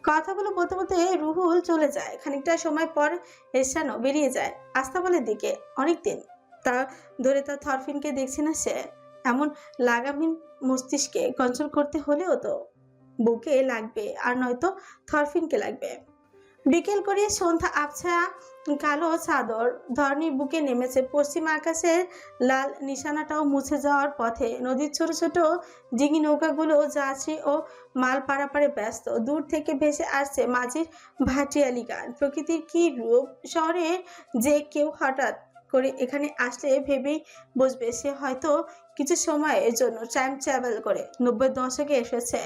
কথাগুলো বলতে বলতে রুহুল চলে যায়। খানিকটা সময় পর এরশানও বেরিয়ে যায় আস্তাবলের দিকে। অনেকদিন তা ধরে তার থরফিনকে দেখছে না সে। এমন লাগামহীন মস্তিষ্কে কন্ট্রোল করতে হলেও তো বুকে লাগবে, আর নয়তো থরফিনকে লাগবে। বিকেল গড়িয়ে সন্ধ্যা আবছা কালো চাদর ধরনীর বুকে নেমেছে। পশ্চিম আকাশের লাল নিশানাটাও মুছে যাওয়ার পথে। নদীর ছোট ছোট ডিঙি নৌকাগুলো যাত্রী ও মাল পারাপারে ব্যস্ত। দূর থেকে ভেসে আসছে মাঝির ভাটিয়ালি গান। প্রকৃতির কি রূপ! শহরে যে কেউ হঠাৎ করে এখানে আসলে ভেবেই বসবে সে হয়তো কিছু সময়ের জন্য টাইম ট্রাভেল করে 90 দশকে এসেছে।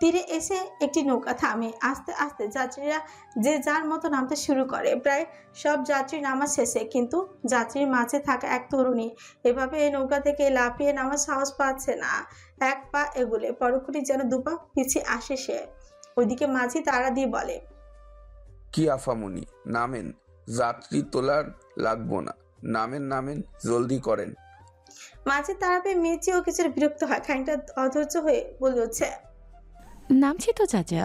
তীরে এসে একটি নৌকা থামে। আস্তে আস্তে যাত্রীরা যে যার মতো নামতে শুরু করে। প্রায় সব যাত্রী নামা শেষে, কিন্তু যাত্রীর মাঝে থাকা এক তরুণী এভাবে নৌকা থেকে লাফিয়ে নামার সাহস পাচ্ছে না। এক পা এগুলে পরক্ষণে যেন দুপা পিছিয়ে আসে সে। ওইদিকে মাঝি তাড়া দিয়ে বলে, কি আফামনি, নামেন, যাত্রী তোলার লাগবো না, নামেন নামেন, জলদি করেন। মাঝি তাড়া পেয়ে মেয়েচিও কিছুটা বিরক্ত হয়। খানিকটা অধৈর্য হয়ে বলে হচ্ছে নামছি তো চাচা।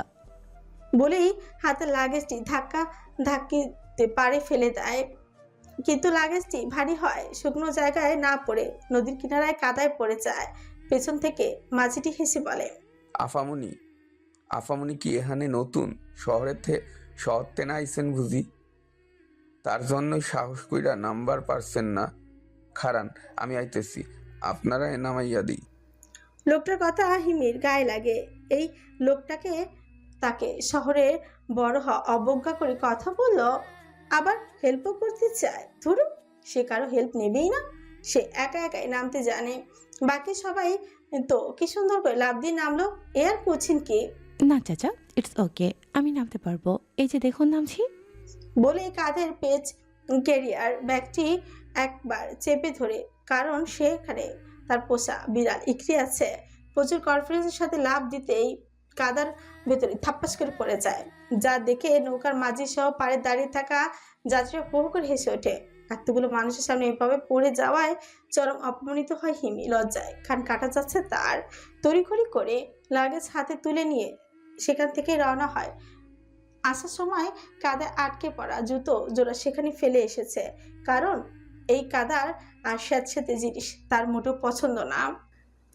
বলেই হাতের লাগেজটি ধাক্কা ধাক্কিতে পারে ফেলে দেয়। কিন্তু লাগেজটি ভারী হয়, শুকনো জায়গায় না পড়ে নদীর কিনারায় কাদায় পড়ে যায়। পেছন থেকে মাঝিটি হেসে বলে, আফামনি, আফামনি কি এখানে নতুন? শহরতে না আইসেন বুঝি, তার জন্যই সাহস কইরা নাম্বার পারছেন না। খারান, আমি আইতেছি, আপনারা নামাইয়া দিই। লোকটার কথা হিমির গায়ে লাগে। এই লোকটাকে তাকে শহরে বড় অবজ্ঞা করে কথা বলল, আবার হেল্পও করতে চায়। ধরুন, সে কারো হেল্প নেবেই না। সে একা একাই নামতে জানে, বাকি সবাই তো কি সুন্দর করে লাফ দিয়ে নামলো। এ আর কঠিন কি? না চাচা, ইটস ওকে, আমি নামতে পারবো। এই যে দেখুন নামছি। বলে কাঁধের পেজ ক্যারিয়ার ব্যাগটি একবার চেপে ধরে, কারণ সেখানে তার পোষা বিড়াল ইকরি আছে। প্রচুর কনফিডেন্সের সাথে লাফ দিতেই কাদার ভেতরে থাপ্পাস করে পড়ে যায়। যা দেখে নৌকার মাঝি সহ পাড়ে দাঁড়িয়ে থাকা যাত্রীরা হু হু করে হেসে ওঠে। এতগুলো মানুষের সামনে এভাবে পড়ে যাওয়ায় চরম অপমানিত হয় হিমি। লজ্জায় কান কাটা যাচ্ছে তার। তড়িঘড়ি করে লাগেজ হাতে তুলে নিয়ে সেখান থেকে রওনা হয়। আসার সময় কাদায় আটকে পড়া জুতো জোড়া সেখানে ফেলে এসেছে, কারণ এই কাদার আর স্যাঁতসেঁতে জিনিস তার মোটেও পছন্দ না।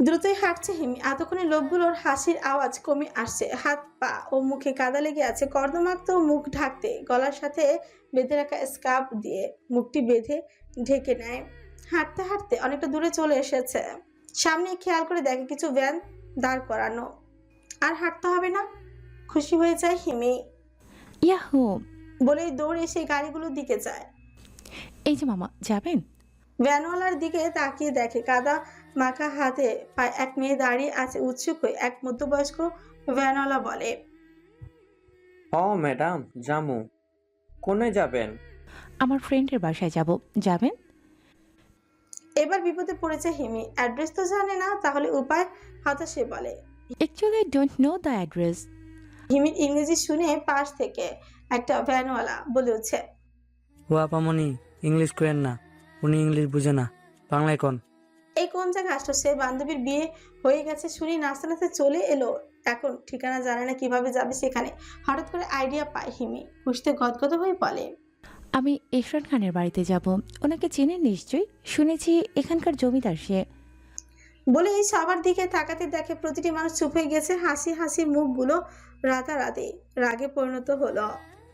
দ্রুতই হাঁটছে হিমি। এতক্ষণে লোকগুলোর হাসির আওয়াজ কমে আসছে। হাত পা ও মুখে কাদা লেগে আছে। কর্দমাক্ত মুখ ঢাকতে গলার সাথে বেঁধে রাখা স্কার্ফ দিয়ে মুখটি বেঁধে ঢেকে নেয়। হাঁটতে হাঁটতে অনেকটা দূরে চলে এসেছে। সামনে খেয়াল করে দেখে কিছু ভ্যান দাঁড় করানো। আর হাঁটতে হবে না, খুশি হয়ে যায় হিমি। ইয়াহু! বলেই দৌড়ে সেই গাড়িগুলোর দিকে যায়। এই যে মামা, যাবেন? ভ্যানওয়ালার দিকে তাকিয়ে দেখে কাদা মাখা হাতে পায়ে এক মেয়ে দাঁড়িয়ে আছে উৎসুক হয়ে। এক মধ্যবয়স্ক ভ্যানওয়ালা বলে, ম্যাডাম, জামু। কোনে যাবেন? আমার ফ্রেন্ডের বাসায় যাব, যাবেন? এবার বিপদে পড়েছে হিমি। অ্যাড্রেস তো জানে না, তাহলে উপায়? হতাশে বলে। Actually I don't know the address. হিমির ইংরেজি শুনে পাশ থেকে একটা ভ্যানওয়ালা বলে উঠছে, ও আপামনি, ইংলিশ করেন না, উনি ইংলিশ বুঝে না, বাংলায় কন। এই কোন জায়গায় আসলো সে? বান্ধবীর বিয়ে হয়ে গেছে শুনি নাচতে নাচতে চলে এলো। এখন ঠিকানা জানে না, কিভাবে যাবে সেখানে। হঠাৎ করে আইডিয়া পায় হিমি। খুশিতে গদগদ হয়ে বলে, আমি ইরফান খানের বাড়িতে যাব। ওনাকে চেনেন নিশ্চয়ই, শুনেছি এখানকার জমিদার সে। বলে সবার দিকে তাকাতে দেখে প্রতিটি মানুষ চুপ হয়ে গেছে। হাসি হাসি মুখগুলো রাতারাতি রাগে পরিণত হলো।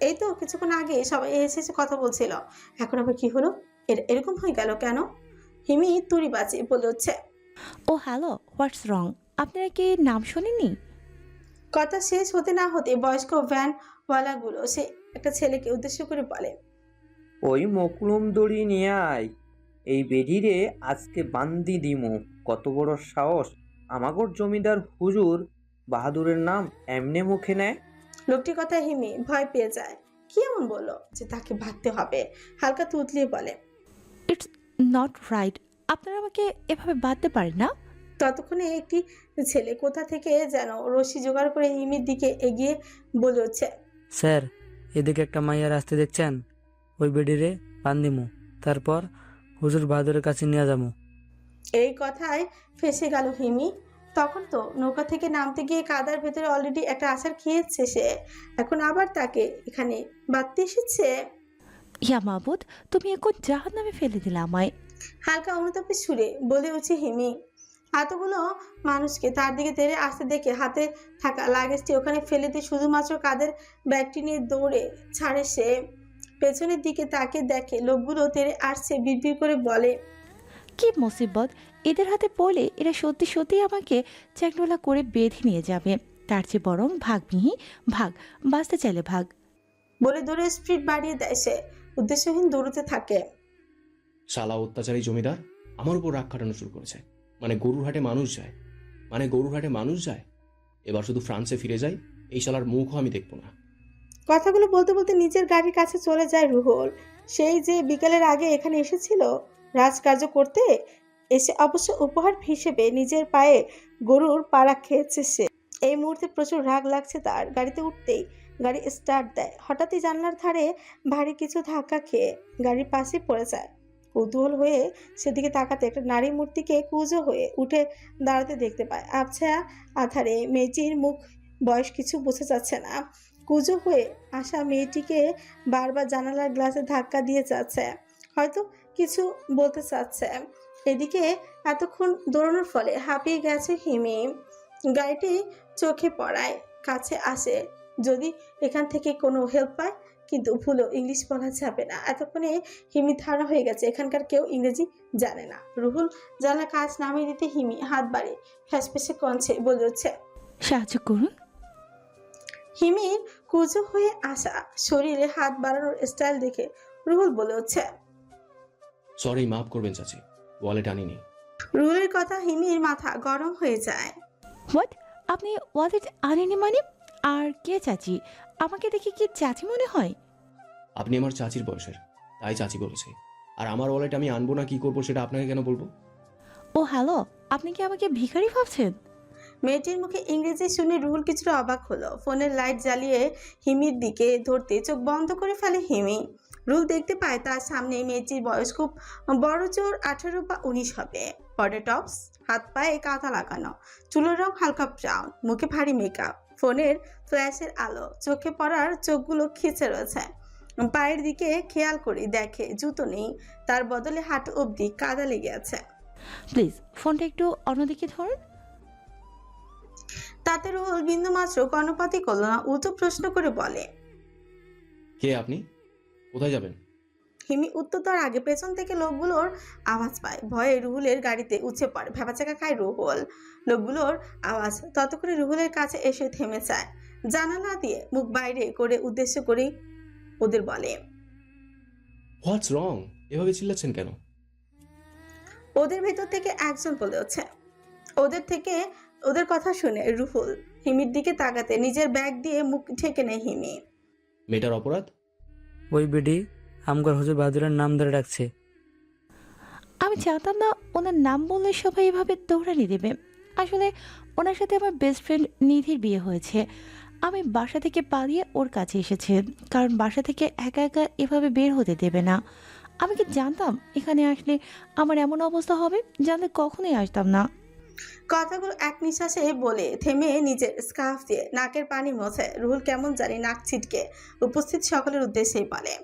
এই তো কিছুক্ষণ আগে সবাই এসে কথা বলছিল, এখন আবার কি হলো? এরকম হয়ে গেল কেন? হিমি তুড়ি বাজে বলে হচ্ছে, ও হ্যালো, হোয়াটস রং? আপনারা কি নাম শোনেননি? কথা শেষ হতে না হতে বয়স্ক ভ্যানওয়ালাগুলো সে একটা ছেলেকে উদ্দেশ্য করে বলে, ওই মকলুম দড়ি নিয়ে আয়, এই বেডিরে আজকে বান্দি দিমু। কত বড় সাহস আমাগর জমিদার হুজুর বাহাদুরের নাম এমনে মুখে নেয়। লোকটির কথা হিমি ভয় পেয়ে যায়। কি এমন বললো যে তাকে ভাবতে হবে? হালকা তুতলিয়ে বলে, ইটস নট রাইট। আপনারা আমাকে এভাবে বাঁধতে পারেন না। ততক্ষণে একটি ছেলে কোথা থেকে যেন রশি জোগাড় করে হিমির দিকে এগিয়ে বলে হচ্ছে, স্যার, এদিকে একটা মাইয়ার আসতে দেখছেন? ওই বেডিরে বান্দিমু, তারপর হুজুর বাহাদুরের কাছে নিয়ে যাবো। এই কথায় ফেসে গেল হিমি। তখন তো নৌকা থেকে নামতে গিয়ে কাদার ভেতরে অলরেডি একটা আছাড় খেয়েছে সে, এখন আবার তাকে এখানে বাঁধতে এসেছে। ইয়া মাবুদ, তুমি এখন জাহান নামে ফেলে দিলে আমায়। হালকা অনুতাপের সুরে বলে উঠছে হিমি। এতগুলো মানুষকে তার দিকে তেড়ে আসতে দেখে হাতে থাকা লাগেজটি ওখানে ফেলে দিয়ে শুধুমাত্র কাদের ব্যাগটি নিয়ে দৌড়ে ছাড়ে সে। পেছনের দিকে তাকে দেখে লোকগুলো তেড়ে আসছে, বিড়বিড় করে বলে, কি মুসিবত, এদের হাতে পড়লে এরা সত্যি সত্যি আমাকে চ্যাংডোলা করে বেঁধে নিয়ে যাবে। তার চেয়ে বরং ভাগ মিহি, ভাগ, বাঁচতে চাইলে ভাগ। বলে দৌড়ে স্পিড বাড়িয়ে দেয় সে, উদ্দেশ্যহীন দৌড়তে থাকে। শালা অত্যাচারী জমিদার আমার উপর রাগ খাটানো শুরু করেছে। গরুর হাটে মানুষ যায়। এবার শুধু ফ্রান্সে ফিরে যাই, এই শালার মুখও আমি দেখবো না। কথাগুলো বলতে বলতে নিজের গাড়ির কাছে চলে যায় রুহুল। সেই যে বিকেলের আগে এখানে এসেছিল রাজকার্য করতে, এসে অবশ্য উপহার হিসেবে নিজের পায়ে গরুর পাড়া খেয়েছে সে। এই মুহূর্তে প্রচুর রাগ লাগছে তার। গাড়িতে উঠতেই গাড়ি স্টার্ট দেয়, হঠাৎই জানলার ধারে ভারী কিছু ধাক্কা খেয়ে গাড়ির পাশে পড়ে যায়। কৌতূহল হয়ে সেদিকে তাকাতে একটা নারী মূর্তিকে কুঁজো হয়ে উঠে দাঁড়াতে দেখতে পায়। আবছা আধারে মেয়েটির মুখ, বয়স কিছু বোঝা যাচ্ছে না। কুঁজো হয়ে আসা মেয়েটিকে বারবার জানালার গ্লাসে ধাক্কা দিয়ে যাচ্ছে, হয়তো কিছু বলতে চাচ্ছে। এদিকে এতক্ষণ দৌড়ানোর ফলে হাঁপিয়ে গেছে হিমি। গাড়িটি চোখে পড়ায় কাছে আসে, যদি এখান থেকে কোনো হেল্প পায়, কিন্তু ভুলও ইংলিশ বলা যাবে না। এতক্ষণে হিমি ধারণা হয়ে গেছে এখানকার কেউ ইংরেজি জানে না। রুহুল জানলা কাজ নামিয়ে দিতে হিমি হাত বাড়িয়ে ফ্যাসফেসে কঞ্চে বলে উঠছে, সাহায্য করুন। হিমির কুঁজো হয়ে আসা শরীরে হাত বাড়ানোর স্টাইল দেখে রুহুল বলে উঠছে, সরি, মাফ করবেন চাচি, ওয়ালেট আনিনি। রুহুলের কথা হিমির মাথা গরম হয়ে যায়। হোয়াট, আপনি ওয়ালেট আনেনি মানে? আর কে চাচি? আমাকে দেখে কি চাচি মনে হয়? আপনি আমার চাচির বয়সের, তাই চাচি বলেছে। আর আমার ওয়ালেট আমি আনবো না কি করবো সেটা আপনাকে কেন বলবো? ও হ্যালো, আপনি কি আমাকে ভিখারি ভাবছেন? মেয়েটির মুখে ইংরেজি শুনে রুহুল কিছুটা অবাক হলো। ফোনের লাইট জ্বালিয়ে হিমির দিকে ধরতে চোখ বন্ধ করে ফেলে হিমি। রুহুল দেখতে পায় তার সামনে মেয়েটির বয়স খুব বড় জোর 18 বা 19 হবে। পরে টপস, হাত পায়ে কাঁথা লাগানো, চুলের রং হালকা ব্রাউন, মুখে ভারী মেকআপ, ফোনের ফ্ল্যাশের আলো চোখে পড়ার চোখগুলো খিচে রয়েছে। পায়ের দিকে খেয়াল করে দেখে জুতো নেই, তার বদলে হাঁটু অবধি কাদা লেগে আছে। প্লিজ ফোনটা একটু অন্যদিকে ধরুন। তাতে রুহুল বিন্দুমাত্র কর্ণপাতই করলো না, উল্টো প্রশ্ন করে বলে, কে আপনি? কোথায় যাবেন? হিমি উত্তর দেওয়ার আগে পেছন থেকে লোকগুলোর আওয়াজ পায়। ভয়ে রুহুলের গাড়িতে উঠে পড়ে, ভেবাচাকা খায় রুহুল। লোকগুলোর আওয়াজ ততক্ষণে রুহুলের কাছে এসে থেমে যায়। জানালা দিয়ে মুখ বাইরে করে উদ্দেশ্য করে ওদের বলে, হোয়াটস রং? এভাবে চিল্লাচ্ছেন কেন? ওদের ভেতর থেকে একজন বলে হচ্ছে। ওদের কথা শুনে রুহুল হিমির দিকে তাকাতে নিজের ব্যাগ দিয়ে মুখ ঢেকে নেয় হিমি। মেয়েটার অপরাধ? ওই বেডি আমগর হুজুর বাহাদুরের নাম ধরে ডাকছে। আমি জানতাম না ওনার নাম বললে সবাই এভাবে দৌড়ানি দেবে। আসলে ওনার সাথে আমার বেস্ট ফ্রেন্ড নিধির বিয়ে হয়েছে। আমি বাসা থেকে পালিয়ে ওর কাছে এসেছি, কারণ বাসা থেকে একা একা এভাবে বের হতে দেবে না। আমি কি জানতাম এখানে আসলে আমার এমন অবস্থা হবে? জানলে কখনোই আসতাম না। কথাগুলো এক নিঃশ্বাসে বলে থেমে নিজের স্কার্ফ দিয়ে নাকের পানি মোছে। রুহুল কেমন জানি নাক ছিটকে উপস্থিত সকলের উদ্দেশ্যেই বলে,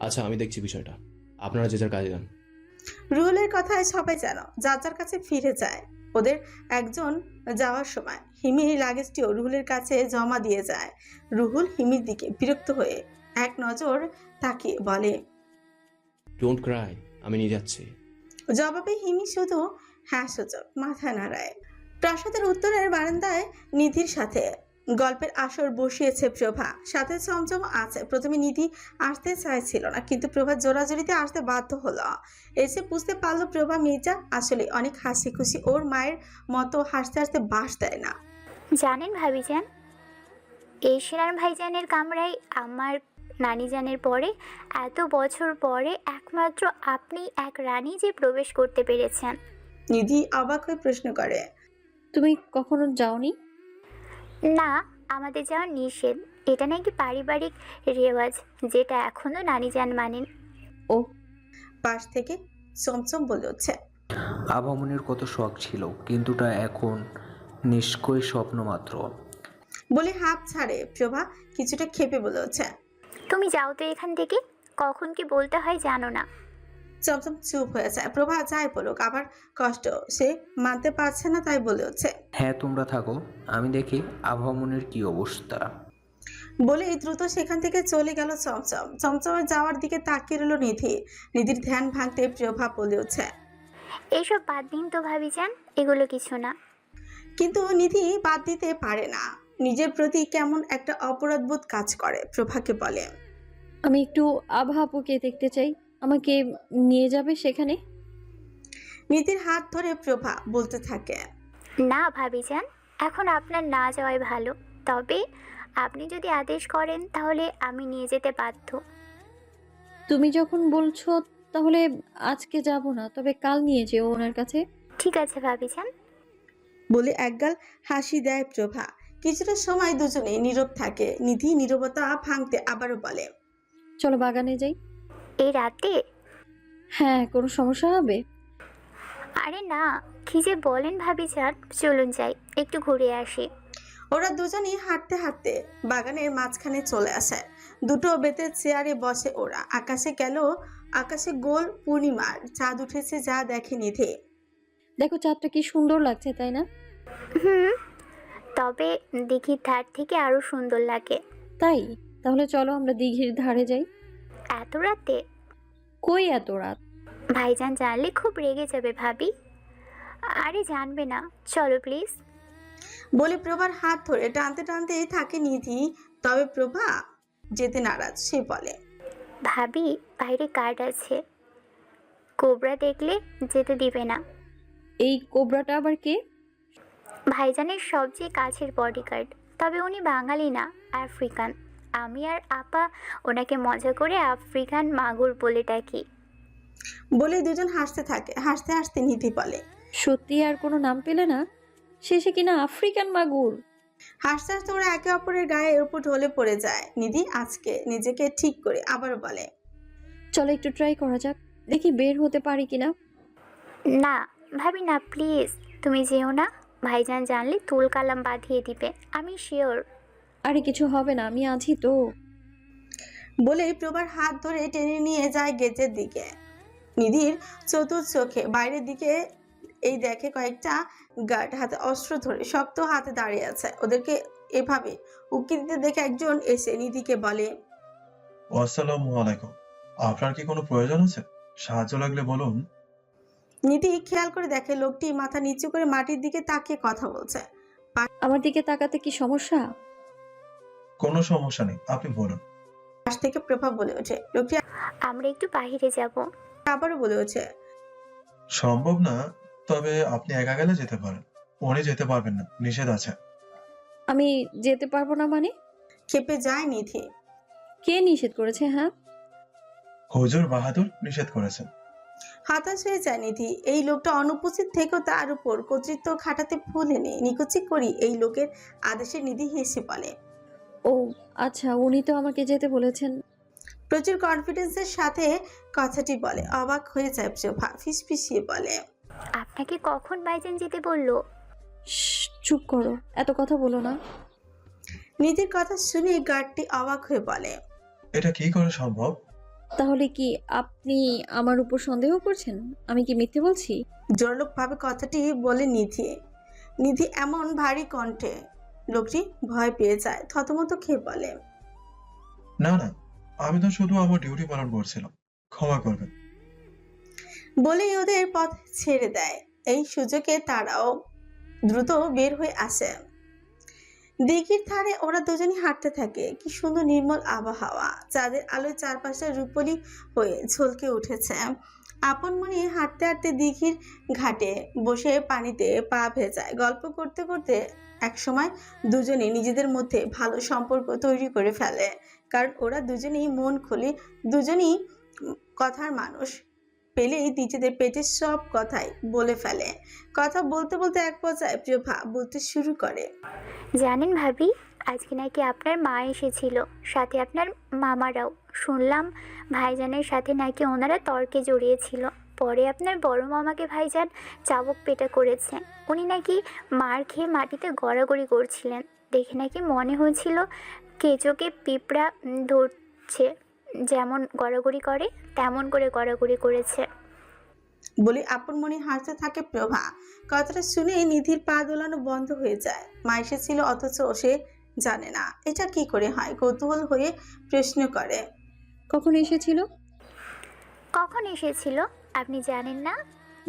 আচ্ছা, আমি দেখছি বিষয়টা, আপনারা যে যার কাজে যান। রুহুলের কথায় সবাই যেন যার যার কাছে ফিরে যায়। ওদের একজন যাওয়ার সময় হিমির লাগেজটিও রুহুলের কাছে জমা দিয়ে যায়। রুহুল হিমির দিকে বিরক্ত হয়ে এক নজর তাকিয়ে বলে, ডোন্ট ক্রাই, আমি নিয়ে যাচ্ছি। জবাবে হিমি শুধু হ্যাঁ সূচক মাথা নাড়ায়। প্রাসাদের উত্তরের বারান্দায় নিধির সাথে গল্পের আসর বসিয়েছে প্রভা, সাথে চমচম আছে। প্রথমে নিধি আসতে চাইছিল না, কিন্তু প্রভা জোরাজোরিতে আসতে বাধ্য হলো। এসে বুঝতে পারলো প্রভা মেয়েটা আসলে অনেক হাসি খুশি, ওর মায়ের মতো হাসতে হাসতে বাস দেয় না। জানেন ভাবিজান, এই সেনার ভাইজানের কামরায় আমার নানিজানের পরে এত বছর পরে একমাত্র আপনি এক রানী যে প্রবেশ করতে পেরেছেন। নিধি অবাক হয়ে প্রশ্ন করে, তুমি কখনো যাওনি? না, আমাদের যাওয়া নিষেধ। এটা নাকি পারিবারিক রেওয়াজ, যেটা এখনো নানিজান মানেন। ও পাশ থেকে চমচম বলে হচ্ছে, আবামনির কত শখ ছিল, কিন্তু তা এখন নিষ্কই স্বপ্ন মাত্র। বলে হাত ছাড়ে প্রভা কিছুটা ক্ষেপে বলে ওঠে। তুমি যাও তো এখান থেকে, কখন কি বলতে হয় জানো না। চমচম চুপ হয়ে যায়। প্রভা যাই বলুক আবার কষ্ট সে মানতে পারছে না, তাই বলে ওঠে। হ্যাঁ, তোমরা থাকো, আমি দেখি আবামনির কি অবস্থা। বলে দ্রুত সেখান থেকে চলে গেল চমচম। চমচমে যাওয়ার দিকে তাকিয়ে রইল নিধি। নিধির ধ্যান ভাঙতে প্রভা বলে ওঠে। এইসব বাদ দিন তো ভাবিজান, এগুলো কিছু না। কিন্তু নিধি বাদ দিতে পারে না। নিজের প্রতি কেমন একটা অপরাধবোধ কাজ করে। প্রভাকে বলে, আমি একটু আভা আপুকে দেখতে চাই, আমাকে নিয়ে যাবে সেখানে? নিধির হাত ধরে প্রভা বলতে থাকে। না ভাবিজান, এখন আপনার না যাওয়াই ভালো। তবে আপনি যদি আদেশ করেন তাহলে আমি নিয়ে যেতে বাধ্য। তুমি যখন বলছো তাহলে আজকে যাব না, তবে কাল নিয়ে যেও ওনার কাছে। ঠিক আছে ভাবিজান। বলে একগাল হাসি দেয় প্রভা। কিছুটা সময় দুজনেই নীরব থাকে। নিধি নীরবতা ভাঙতে আবারও বলে, চলো বাগানে যাই। এই রাতে? হ্যাঁ, কোনো সমস্যা হবে? আরে না, কি যে বলেন ভাবিজান, চলুন যাই, একটু ঘুরে আসি। ওরা দুজনেই হাঁটতে হাঁটতে বাগানের মাঝখানে চলে আসে। দুটো বেতের চেয়ারে বসে ওরা। আকাশে গোল পূর্ণিমার চাঁদ উঠেছে, যা দেখে নিধি। দেখো চাঁদটা কি সুন্দর লাগছে, তাই না? হুম, তবে দিঘির ধার থেকে আরো সুন্দর লাগে। তাই তাহলে চলো আমরা দিঘির ধারে যাই। এত রাতে? কই এত রাত? ভাইজান জানলে খুব রেগে যাবে ভাবি। আরে জানবে না, চলো প্লিজ। বলে প্রভার হাত ধরে টানতে টানতে থাকে নিধি। তবে প্রভা যেতে নারাজ। সে বলে, ভাবি বাইরে গার্ড আছে, কোবরা দেখলে যেতে দিবে না। এই কোবরাটা আবার কে? ভাইজানের সবচেয়ে কাছের বডিগার্ড, তবে উনি বাঙালি না, আফ্রিকান। আমি আর আপা ওনাকে মজা করে আফ্রিকান মাগুর বলে ডাকি। বলে দুজন হাসতে থাকে। হাসতে হাসতে নিধি বলে, সত্যি আর কোনো নাম পেলে না? শেষে কিনা আফ্রিকান মাগুর। হাসতে হাসতে ওরা একে অপরের গায়ে এর উপর ঢলে পড়ে যায়। নিধি আজকে নিজেকে ঠিক করে আবার বলে, চলো একটু ট্রাই করা যাক, দেখি বের হতে পারি কিনা। না ভাবি না, প্লিজ তুমি যেও না। ভাইজান জানলে তুল কালাম বাঁধিয়ে দিবে, আমি শিওর। আরে কিছু হবে না, আমি আছি তো। বলে প্রভার হাত ধরে টেনে নিয়ে যায় গেটের দিকে। নিধির চতুর চোখে বাইরের দিকে এই দেখে কয়েকটা গার্ড হাতে অস্ত্র ধরে শক্ত হাতে দাঁড়িয়ে আছে। ওদেরকে এভাবে উকি দিতে দেখে একজন এসে নিধিকে বলে, আসসালামু আলাইকুম। আপনার কি কোনো প্রয়োজন আছে? সাহায্য লাগলে বলুন। নিধি খেয়াল করে দেখে লোকটি মাথা নিচু করে মাটির দিকে তাকিয়ে কথা বলছে। আমার দিকে তাকাতে কি সমস্যা? কোনো সমস্যা নেই, আপনি বলুন। পাশ থেকে প্রভা বলে ওঠে। লোকটি আমরা একটু বাইরে যাব। আবারও বলে ওঠে, সম্ভব না, তবে আপনি একা গেলে যেতে পারেন। উনি যেতে পারবেন না, নিষেধ আছে। আমি যেতে পারবো না মানে? খেপে যায় নিধি। কে নিষেধ করেছে? হ্যাঁ, হুজুর বাহাদুর নিষেধ করেছেন। হতাশ হয়ে যায় নিধি। এই লোকটা অনুপস্থিত থেকেও তার উপর কর্তৃত্ব খাটাতে ভুলেনি। নিকুচি করি এই লোকের আদেশে নিধি হেসে বলে, ও আচ্ছা, উনি তো আমাকে যেতে বলেছেন। প্রচুর কনফিডেন্সের সাথে কথাটি বলে। অবাক হয়ে যায় প্রভা। ফিসফিসিয়ে বলে, আপনাকে কখন ভাইজান যেতে বললো? চুপ করো, এত কথা বলো না। নিধির কথা শুনে গার্ডটি অবাক হয়ে বলে, এটা কি করে সম্ভব? তাহলে কি আপনি আমার উপর সন্দেহ করছেন? আমি কি মিথ্যে বলছি? জোরালোক ভাবে কথাটি বলে নিধি। নিধি এমন ভারী কণ্ঠে লোকটি ভয় পেয়ে যায়। থতমত খেয়ে বলে, না না, আমি তো শুধু আমার ডিউটি পালন করছিলাম, ক্ষমা করবেন। বলেই ওদের পথ ছেড়ে দেয়। এই সুযোগে তারাও দ্রুত বের হয়ে আসে। দিঘির ধারে ওরা দুজনই হাঁটতে থাকে। কি সুন্দর নির্মল আবহাওয়া। চাঁদের আলোয় চারপাশে রূপলি হয়ে ঝলকে উঠেছে। আপন মনে হাঁটতে হাঁটতে দিঘির ঘাটে বসে পানিতে পা ভেজায়। গল্প করতে করতে একসময় দুজনে নিজেদের মধ্যে ভালো সম্পর্ক তৈরি করে ফেলে। কারণ ওরা দুজনেই মন খুলে, দুজনেই কথার মানুষ। পেলেই নিজেদের পেটের সব কথাই বলে ফেলে। কথা বলতে বলতে এক পর্যায়ে প্রভা বলতে শুরু করে, জানেন ভাবি, আজকে নাকি আপনার মা এসেছিল, সাথে আপনার মামারাও। শুনলাম ভাইজানের সাথে নাকি ওনারা তর্কে জড়িয়েছিল। পরে আপনার বড় মামাকে ভাইজান চাবুক পেটা করেছে। উনি নাকি মার খেয়ে মাটিতে গড়াগড়ি করছিলেন। দেখে নাকি মনে হয়েছিল কেঁচোকে পিঁপড়া ধরছে, যেমন গড়াগড়ি করে তেমন করে গড়াগড়ি করেছে। বলে আপন মনে হাসতে থাকে প্রভা। কথাটা শুনে নিধির পা দোলানো বন্ধ হয়ে যায়। মা এসেছিল অথচ সে জানে না। এটা কি করে হয়? কৌতূহল হয়ে প্রশ্ন করে। কখন এসেছিল? কখন এসেছিল আপনি জানেন না?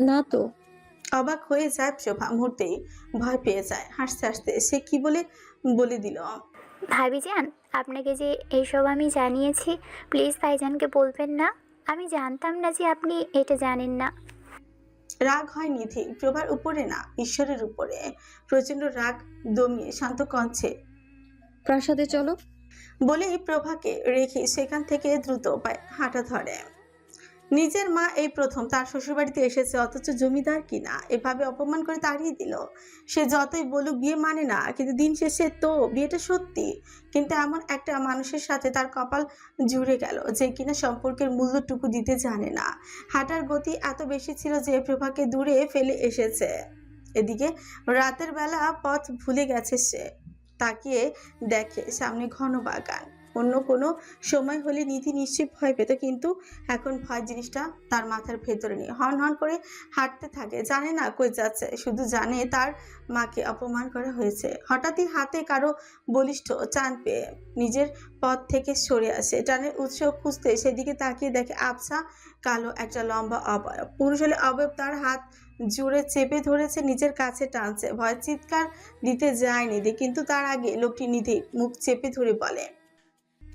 না তো। অবাক হয়ে যায় প্রভা, মুহূর্তেই ভয় পেয়ে যায়। হাসতে হাসতে সে কি বলে দিল। ভাবিজান, আপনাকে যে এইসব আমি জানিয়েছি, প্লিজ ভাইজানকে বলবেন না। আমি জানতাম না যে আপনি এটা জানেন না। রাগ হয় নিধি প্রভার উপরে না, ঈশ্বরের উপরে। প্রচন্ড রাগ দমিয়ে শান্ত কণ্ঠে প্রাসাদে চলো। বলেই প্রভাকে রেখে সেখান থেকে দ্রুত পায়ে হাঁটা ধরে। নিজের মা এই প্রথম তার শ্বশুরবাড়িতে এসেছে, অথচ জমিদার কিনা এভাবে অপমান করে তাড়িয়ে দিল। সে যতই বলুক বিয়ে মানে না, কিন্তু দিন শেষে তো বিয়েটা সত্যি। কিন্তু এমন একটা মানুষের সাথে তার কপাল জুড়ে গেল যে কিনা সম্পর্কের মূল্যটুকু দিতে জানে না। হাঁটার গতি এত বেশি ছিল যে প্রভাকে দূরে ফেলে এসেছে। এদিকে রাতের বেলা পথ ভুলে গেছে সে। তাকিয়ে দেখে সামনে ঘন বাগান। অন্য কোনো সময় হলে নিধি নিশ্চয়ই ভয় পেত, কিন্তু এখন ভয় জিনিসটা তার মাথার ভেতরে নেই। হন হন করে হাঁটতে থাকে, জানে না কই যাচ্ছে, শুধু জানে তার মাকে অপমান করা হয়েছে। হঠাৎই হাতে কারো বলিষ্ঠ টান পেয়ে নিজের পথ থেকে সরে আসে। টানের উৎস খুঁজতে সেদিকে তাকিয়ে দেখে আবছা কালো একটা লম্বা অবয়ব। পুরুষ হলে অবয়ব তার হাত জুড়ে চেপে ধরেছে, নিজের কাছে টানছে। ভয় চিৎকার দিতে যায় নিধি, কিন্তু তার আগে লোকটি নিধি মুখ চেপে ধরে বলে,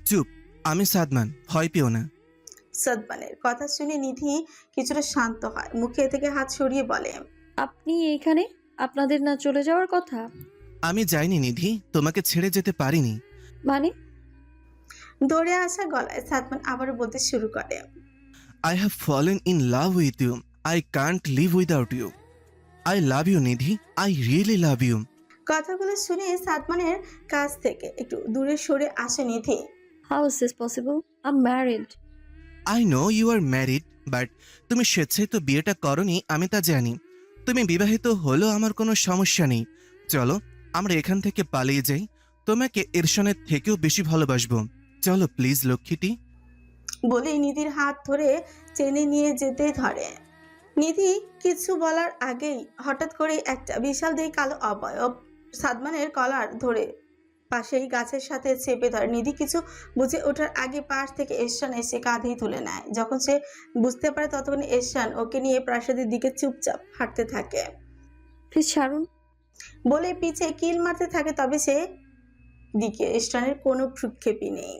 চুপ, আমি সাদমান, ভয় পেও না। সদমানের কথা শুনে নিধি কিছুটা শান্ত হয়, মুখে থেকে হাত সরিয়ে বলে, আপনি এইখানে? আপনাদের না চলে যাওয়ার কথা? আমি যাইনি নিধি, তোমাকে ছেড়ে যেতে পারিনি। মানে? দৌড়ে আসা গলায় সাদমান আবারও বলতে শুরু করে, I have fallen in love with you. I can't live without you. I love you, Nidhi. I really love you. কথাগুলো শুনে সাদমানের কাছ থেকে একটু দূরে সরে আসে Nidhi. How is this possible? I am married. I know you are married, but তুমি স্বেচ্ছায় তো বিয়েটা করনি, আমি তা জানি। তুমি বিবাহিত হলেও আমার কোনো সমস্যা নেই। চলো আমরা এখান থেকে পালিয়ে যাই, তোমাকে ইরশানের থেকেও বেশি ভালোবাসবো। চলো প্লিজ লক্ষ্মীটি। বলেই নিধির হাত ধরে টেনে নিয়ে যেতে ধরে। নিধি কিছু বলার আগেই হঠাৎ করে একটা বিশাল দেহি কালো অবয়ব সাদমানের কলার ধরে পাশেই গাছের সাথে চেপে ধরে। নিধি কিছু বুঝে ওঠার আগে পাশ থেকে এরশান এসে কাঁধেই তুলে নেয়। যখন সে বুঝতে পারে ততক্ষণে এরশান ওকে নিয়ে প্রাসাদের দিকে চুপচাপ হাঁটতে থাকে। প্লিজ ছাড়ুন। বলে পিছে কিল মারতে থাকে, তবে সে দিকে এরশানের কোনো ভ্রুক্ষেপই নেই।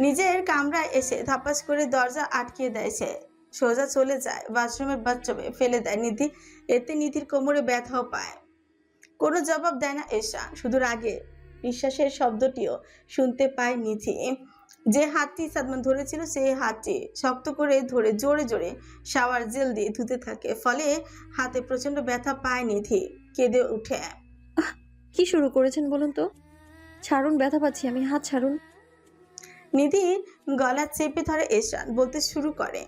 নিজের কামরায় এসে ধাপাস করে দরজা আটকিয়ে দেয় সে। সোজা চলে যায় বাথরুমের বাথটবে ফেলে দেয় নিধি। এতে নিধির কোমরে ব্যথাও পায়। কোনো জবাব দেয় না এরশান, শুধু রাগে নিঃশ্বাসের শব্দটিও শুনতে পায় নিধি। যে হাতটি সাদমান ধরেছিল সেই হাতটি শক্ত করে ধরে জোরে জোরে শাওয়ার জেল দিয়ে ধুতে থাকে। ফলে হাতে প্রচন্ড ব্যথা পায় নিধি, কেঁদে উঠে। কি শুরু করেছেন বলুন তো? ছাড়ুন, ব্যথা পাচ্ছি আমি, হাত ছাড়ুন। নিধি গলা চেপে ধরে এরশান, বলতে শুরু করে,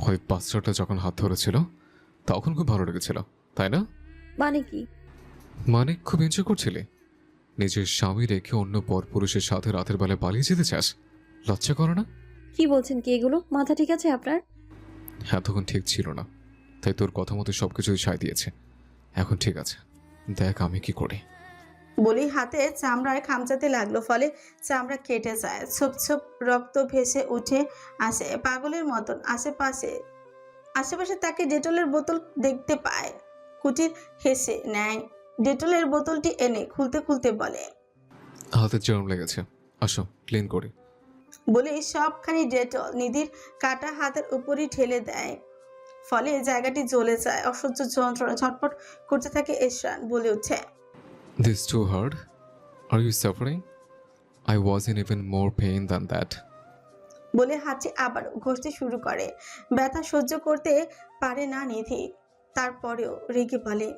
ওই বাচ্চাটা যখন হাত ধরেছিল তখন খুব ভালো লেগেছিল, তাই না? মানে কি? মানে খুব এনজয় করছিলে? নিজের স্বামী রেখে অন্য পরপুরুষের সাথে রাতের বেলায় পালিয়ে যেতে চাস? লজ্জা করো না? কি বলছেন কি এগুলো? মাথা ঠিক আছে আপনার? এতক্ষণ ঠিক ছিল না, তাই তোর কথা মতো সবকিছুই ছাই দিয়েছে। এখন ঠিক আছে, দেখ আমি কি করি। বলেই হাতে চামড়ায় খামচাতে লাগলো। ফলে চামড়া কেটে যায়, ছোপ ছোপ রক্ত ভেসে উঠে আসে পাগলের মতন। আশেপাশে তাকে ডেটলের বোতল দেখতে পায়। কুটির হেসে নেয়, ডেটলের বোতলটি এনে খুলতে খুলতে বলে, হাতে জম লেগেছে, আসো ক্লিন করি। বলে সবখানি ডেটল নিধির কাটা হাতের উপরই ঢেলে দেয়। ফলে জায়গাটি জ্বলে যায়। অসহ্য যন্ত্রণা ছটফট করতে থাকে এরশান, বলে ওঠে, This too hard? Are you suffering? I was in even more pain than that. বলে হাঁচি আবারও ঘষতে শুরু করে। ব্যথা সহ্য করতে পারে না নিধি, তারপরেও রেগে বলে,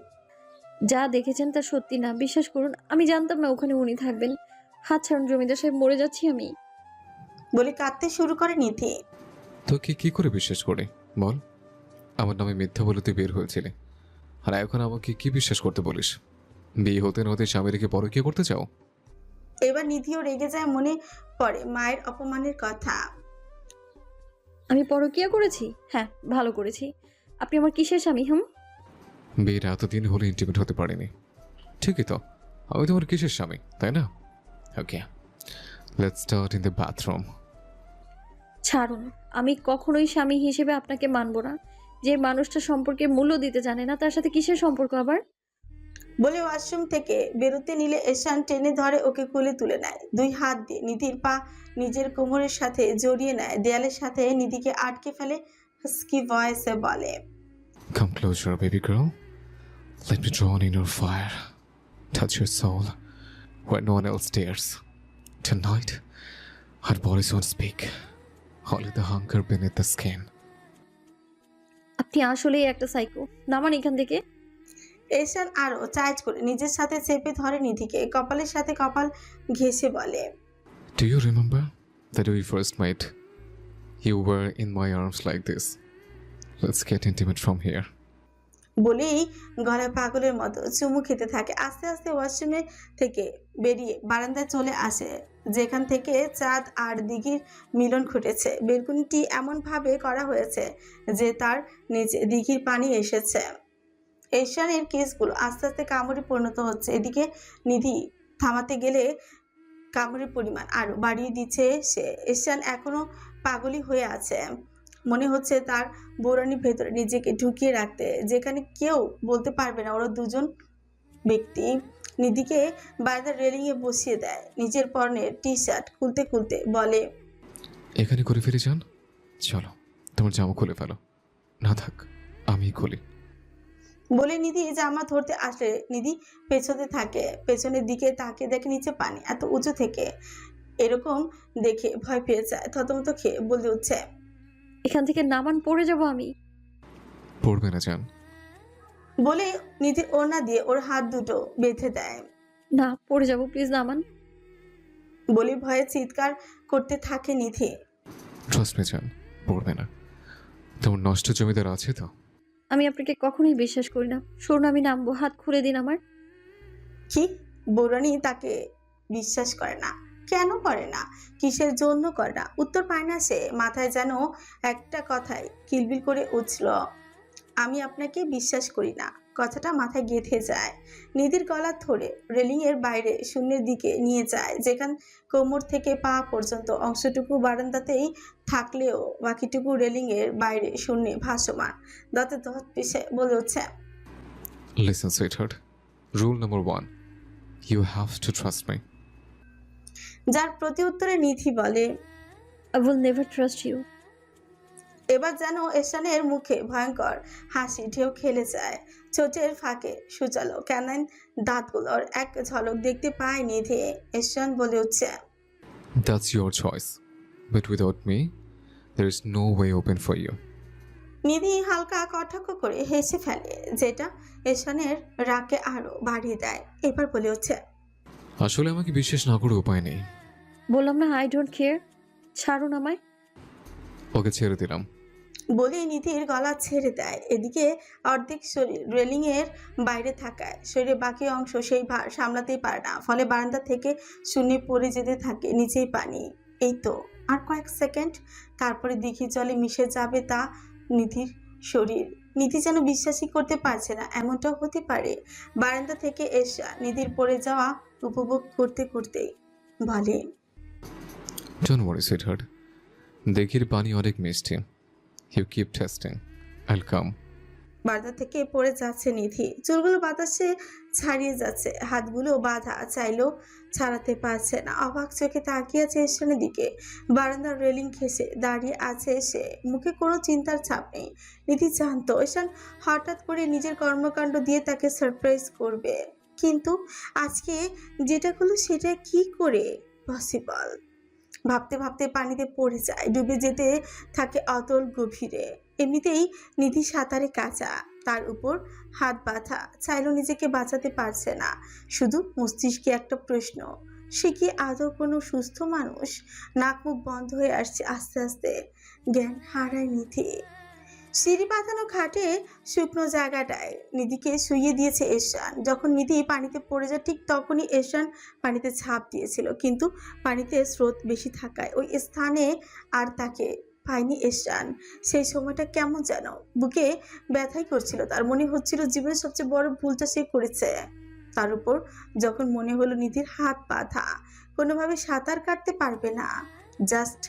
যা দেখেছেন তা সত্যি না, বিশ্বাস করুন। আমি জানতাম না ওখানে উনি থাকবেন। হাত ছাড়ুন জমিদার সাহেব, মরে যাচ্ছি আমি। বলে কাঁদতে শুরু করে নিধি। তোকে কি করে বিশ্বাস করি বল? আমার নামে মিথ্যা বলে তুই বের হয়েছিলি, আর এখন আমাকে কি বিশ্বাস করতে বলিস? বিয়ে হতে না হতে স্বামী রেখে পরকীয়া করতে চাও? এবার নিধিও রেগে যায়, মনে পড়ে মায়ের অপমানের কথা। আমি পরকীয়া করেছি? হ্যাঁ, ভালো করেছি। আপনি আমার কিসের স্বামী? বিয়ের এতদিন হলে ইন্টিমেট হতে পারিনি, ঠিকই তো। আমি তোমার কিসের স্বামী, তাই না? Okay, let's start in the bathroom. ছাড়ুন, আমি কখনোই স্বামী হিসেবে আপনাকে মানব না। যে মানুষটা সম্পর্কে মূল্য দিতে জানে না, তার সাথে কিসের সম্পর্ক আবার? বলে ওয়াশরুম থেকে বেরোতে নিলে এশান টেনে ধরে ওকে কোলে তুলে নেয়। দুই হাত দিয়ে নিধির পা নিজের কোমরের সাথে জড়িয়ে নেয়, দেয়ালের সাথে নিধিকে আটকে ফেলে হাস্কি ভয়েসে বলে, Come closer, baby girl. Let me drown in your fire. Touch your soul where no one else dares. Tonight, our bodies won't speak. Only the hunger beneath the skin. আপনি আসলেই একটা সাইকো। নামান এখান থেকে। এশান আরো size করে নিজের সাথে চেপে ধরে নিধিকে, কপালের সাথে কপাল ঘেঁষে বলে, Do you remember the day we first met? You were in my arms like this. Let's get intimate from here. বলেই গলায় পাগলের মতো চুমু খেতে থাকে। আস্তে আস্তে ওয়াশরুমে থেকে বেরিয়ে বারান্দায় চলে আসে, যেখান থেকে চাঁদ আর দিঘির মিলন ঘটেছে। বেলকুনিটি এমনভাবে করা হয়েছে যে তার নিচে দিঘির পানি এসেছে। এশানের কেসগুলো আস্তে আস্তে কামড়ে পরিণত হচ্ছে। এদিকে নিধি থামাতে গেলে কামড়ের পরিমাণ আরো বাড়িয়ে দিচ্ছে সে। এশান এখনো পাগলই হয়ে আছে, মনে হচ্ছে তার বৌরানির ভেতরে নিজেকে ঢুকিয়ে রাখতে, যেখানে কেউ বলতে পারবে না ওরা দুজন ব্যক্তি। নিধিকে বাইরের রেলিংয়ে বসিয়ে দেয়, নিজের পরনের টি শার্ট খুলতে খুলতে বলে, এখানে করে ফেলে যান। চলো, তোমার জামা খুলে ফেলো। না থাক, আমি খুলি। বলে নিধি জামা ধরতে আসলে নিধি পেছনে থাকে, পেছনের দিকে তাকে দেখে নিচে পানি এত উঁচু থেকে। এরকম দেখে ভয় পেয়ে যায়, থতমত খেয়ে বলে উঠছে, এখান থেকে নামান, পড়ে যাব আমি। পড়বে না যান। বলে নিধির ওড়না দিয়ে ওর হাত দুটো বেঁধে দেয়। না, পড়ে যাব, প্লিজ নামান। বলে ভয়ে চিৎকার করতে থাকে নিধি। ট্রাস্ট মি যান, পড়বে না। তোমার নষ্ট জমিদার আছে তো? আমি আপনাকে কখনোই বিশ্বাস করি না। শুনুন, আমি নামবো, হাত খুলে দিন আমার। কি? বৌরানী তাকে বিশ্বাস করে না? কেন করে না? কিসের জন্য করে না? উত্তর পায় না সে। মাথায় যেন একটা কথাই কিলবিল করে উঠল, আমি আপনাকে বিশ্বাস করি না। কথাটা মাথায় গেঁথে যায়। নিধির গলা ধরে রেলিংয়ের বাইরে শূন্যের দিকে নিয়ে যায়, যেখান কোমর থেকে পা পর্যন্ত অংশটুকু বারান্দাতেই থাকলেও বাকিটুকু রেলিংয়ের বাইরে শূন্যে ভাসমান। দাঁতে দাঁত পিষে বলে উঠছে, Listen, sweetheart. Rule number 1. You have to trust me. যার প্রতি উত্তরে নিধি বলে, I will never trust you. এবার যেন এশানের মুখে ভয়ঙ্কর হাসি ঢেউ খেলে যায়। ছোটের ফাঁকে সুচালো ক্যানাইন দাঁতগুলোর এক ঝলক দেখতে পায় নিধি। এশান বলে উঠছে, That's your choice. But without me, there is no way open for you. নিধি হালকা কটাক্ষ করে হেসে ফেলে, যেটা এশানের রাগকে আরো বাড়িয়ে দেয়। এবার বলে উঠছে, আসলে আমাকে বিশ্বাস না করে উপায় নেই। বললাম না, আই ডোন্ট কেয়ার। ছাড়ুন আমায়। ওকে ছেড়ে দিলাম। বলে নিধির গলা ছেড়ে দেয়। এদিকে অর্ধেক শরীর রেলিংয়ের বাইরে থাকায় শরীরের বাকি অংশ সেই ভার সামলাতেই পারে না, ফলে বারান্দা থেকে শূন্যে পড়ে যেতে থাকে নিচেই পানি। এই তো আর কয়েক সেকেন্ড, তারপরে দিঘির জলে মিশে যাবে তা নিধির শরীর। নিধি যেন বিশ্বাসই করতে পারছে না এমনটাও হতে পারে। বারান্দা থেকে এসে নিধির পড়ে যাওয়া উপভোগ করতে করতেই বলে, Don't worry, sweetheart. দেখির পানি অনেক মিষ্টি। You keep testing. I'll come. বারান্দা থেকে পড়ে যাচ্ছে নিধি, চুলগুলো বাতাসে ছাড়িয়ে যাচ্ছে, হাতগুলো বাঁধা, চাইলেও ছাড়াতে পারছে না। অবাক চোখে তাকিয়ে আছে এশানের দিকে। বারান্দার রেলিং ঘেঁষে দাঁড়িয়ে আছে সে, মুখে কোনো চিন্তার ছাপ নেই। নিধি জানতো এশান হঠাৎ করে নিজের কর্মকাণ্ড দিয়ে তাকে সারপ্রাইজ করবে, কিন্তু আজকে যেটা হলো সেটা কি করে পসিবল? ভাবতে ভাবতে পানিতে পড়ে যায়, ডুবে যেতে থাকে অতল গভীরে। এমনিতেই নিধি সাঁতারে কাঁচা, তার উপর হাত বাঁধা, চাইলেও নিজেকে বাঁচাতে পারছে না। শুধু মস্তিষ্কে একটা প্রশ্ন, সে কি আদৌ কোনো সুস্থ মানুষ? নাক মুখ বন্ধ হয়ে আসছে আস্তে আস্তে, জ্ঞান হারায় নিধি। সিঁড়ি পাতানো খাটে শুকনো জায়গাটায় নিধিকে শুইয়ে দিয়েছে এরশান। যখন নিধি পানিতে পড়ে যায় ঠিক তখনই এরশান পানিতে ঝাঁপ দিয়েছিল, কিন্তু পানিতে স্রোত বেশি থাকায় ওই স্থানে আর তাকে পায়নি এরশান। সেই সময়টা কেমন যেন বুকে ব্যথাই করছিল, তার মনে হচ্ছিল জীবনের সবচেয়ে বড় ভুলটা সে করেছে। তার উপর যখন মনে হলো নিধির হাত বাঁধা, কোনোভাবে সাঁতার কাটতে পারবে না, জাস্ট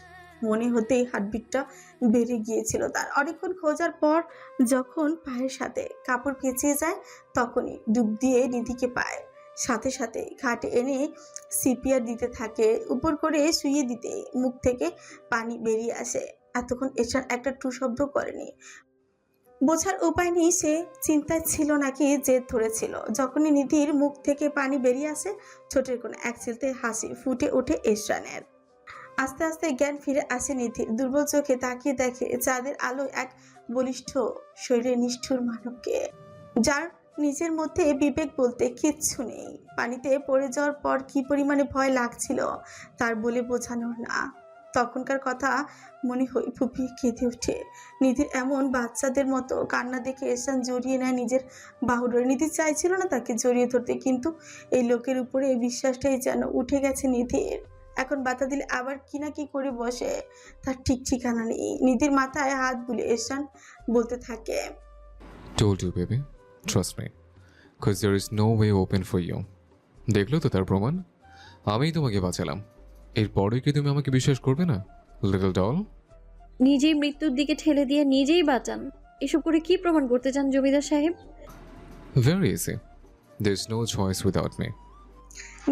মনে হতেই হার্টবিটটা বেড়ে গিয়েছিল তার। অনেকক্ষণ খোঁজার পর যখন পায়ের সাথে কাপড় পেঁচিয়ে যায় তখনই ডুব দিয়ে নিধিকে পায়, সাথে সাথে ঘাটে এনে সিপিআর দিতে থাকে। উপর করে শুইয়ে দিতে মুখ থেকে পানি বেরিয়ে আসে। এতক্ষণ এরশান একটা টু শব্দ করেনি। বোঝার উপায় নেই সে চিন্তায় ছিল নাকি জেদ ধরেছিল। যখনই নিধির মুখ থেকে পানি বেরিয়ে আসে ছোটের কোনো এক চিলতে হাসি ফুটে ওঠে এরশানের। আস্তে আস্তে জ্ঞান ফিরে আসে নিধির। দুর্বল চোখে তাকিয়ে দেখে চাঁদের আলোয় এক বলিষ্ঠ শরীরে নিষ্ঠুর মানবকে, যার নিজের মধ্যে বিবেক বলতে কিচ্ছু নেই। পানিতে পড়ে যাওয়ার পর কি পরিমাণে ভয় লাগছিল তার বলে বোঝানোর না। তখনকার কথা মনে হয়ে ফুপিয়ে কেঁদে ওঠে। নিধির এমন বাচ্চাদের মতো কান্না দেখে এরশান জড়িয়ে নেয় নিজের বাহুডোরে। নিধি চাইছিল না তাকে জড়িয়ে ধরতে, কিন্তু এই লোকের উপরে এই বিশ্বাসটাই যেন উঠে গেছে নিধির। এখন বাধা দিলে আবার কি না কি করে বসে তার ঠিক ঠিকানা নেই। নিধির মাথায় হাত বুলে এরশান বলতে থাকে, Told you, baby. Trust me. Because there is no way open for you. দেখলো তো তার প্রমাণ? আমিই তোমাকে বাঁচালাম। এরপরে কি তুমি আমাকে বিশ্বাস করবে না, লিটল ডল? নিজেই মৃত্যুর দিকে ঠেলে দিয়ে নিজেই বাঁচান, এসব করে কি প্রমাণ করতে চান জমিদার সাহেব? Very easy. There's no choice without me.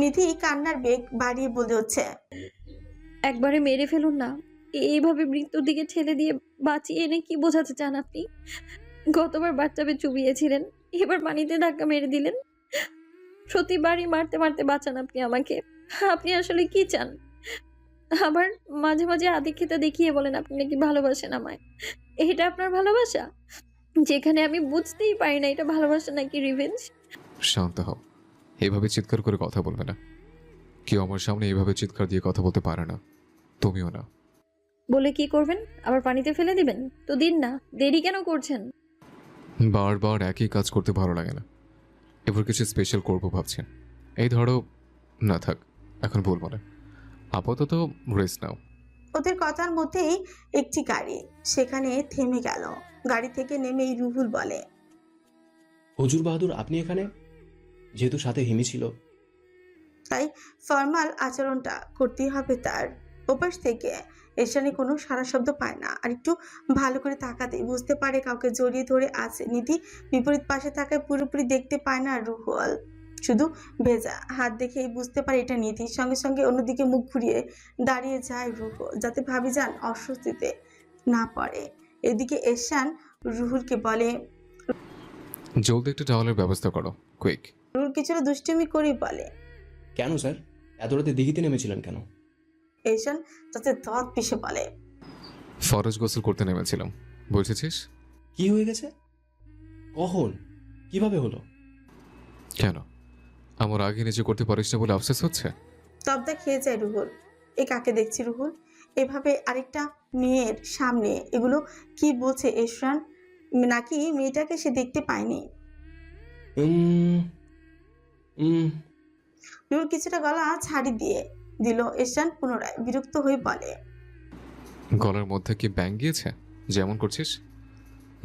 নিধি কান্নার বেগ বাড়িয়ে বলে হচ্ছে, একবারে মেরে ফেলুন না। এইভাবে মৃত্যুর দিকে ঠেলে দিয়ে বাঁচিয়ে এনে কি বোঝাতে চান আপনি? গতবার বাচ্চাবে চুবিয়েছিলেন, এবার পানিতে ধাক্কা মেরে দিলেন। প্রতিবারই মারতে মারতে বাঁচান আপনি আমাকে। আপনি আসলে কি চান? আবার মাঝে মাঝে আদিক্ষেতা দেখিয়ে বলেন আপনি নাকি ভালোবাসেন আমায়। এটা আপনার ভালোবাসা? যেখানে আমি বুঝতেই পারি না এটা ভালোবাসা নাকি রিভেঞ্জ। শান্ত হও। এভাবে চিৎকার করে কথা বলবে না। কেউ আমার সামনে এভাবে চিৎকার দিয়ে কথা বলতে পারে না, তুমিও না। বলে কি করবেন? আবার পানিতে ফেলে দিবেন? তো দিন না, দেরি কেন করছেন? বারবার একই কাজ করতে ভালো লাগে না। এবার কিছু স্পেশাল করবো ভাবছি। এই ধরো, না থাক, এখন বলবো না, আপাতত রেস্ট নাও। ওদের কথার মধ্যেই একটি গাড়ি সেখানে থেমে গেল। গাড়ি থেকে নেমেই রুহুল বলে, হুজুর বাহাদুর, আপনি এখানে? যেহেতু সাথে হিমি ছিল। তাই ফর্মাল আচরণটা করতেই হবে তার। ওপাশ থেকে এরশানে কোনো সারা শব্দ পায় না, আর একটু ভালো করে তাকাতেই বুঝতে পারে কাউকে জড়িয়ে ধরে আছে। নিধি বিপরীত পাশে থাকায় পুরোপুরি দেখতে পায় না রুহুল, শুধু ভেজা হাত দেখেই বুঝতে পারে এটা নিধি। সঙ্গে সঙ্গে অন্যদিকে মুখ ঘুরিয়ে দাঁড়িয়ে যায় রুহুল, যাতে ভাবিজান অস্বস্তিতে না পড়ে। এদিকে এরশান রুহুলকে বলে, জলদি একটা টাওয়ালের ব্যবস্থা করো, কুইক। রুহুল কিছুটা দুষ্টুমি করেই বলে, কেন স্যার, এত রাতে দিঘিতে নেমেছিলেন কেন? এরশান তাতে দাঁত পিষে বলে, ফরজ গোসল করতে নেমেছিলাম, বুঝেছিস? কি হয়ে গেছে? কখন? কিভাবে হলো? কেন, আমার আগে নিজে করতে পারিস না বলে আফসোস হচ্ছে? তবদা খেয়ে যায় রুহুল। এ কাকে দেখছি রুহুল? এভাবে আরেকটা মেয়ের সামনে এগুলো কি বলছে এরশান? নাকি মেয়েটাকে সে দেখতে পায়নি? রুহুল কিছুটা গলা ছাড়ি দিয়ে দিল। এরশান পুনরায় বিরক্ত হয়ে বলে, গলার মধ্যে কি ব্যাং গিয়েছে যেমন করছিস?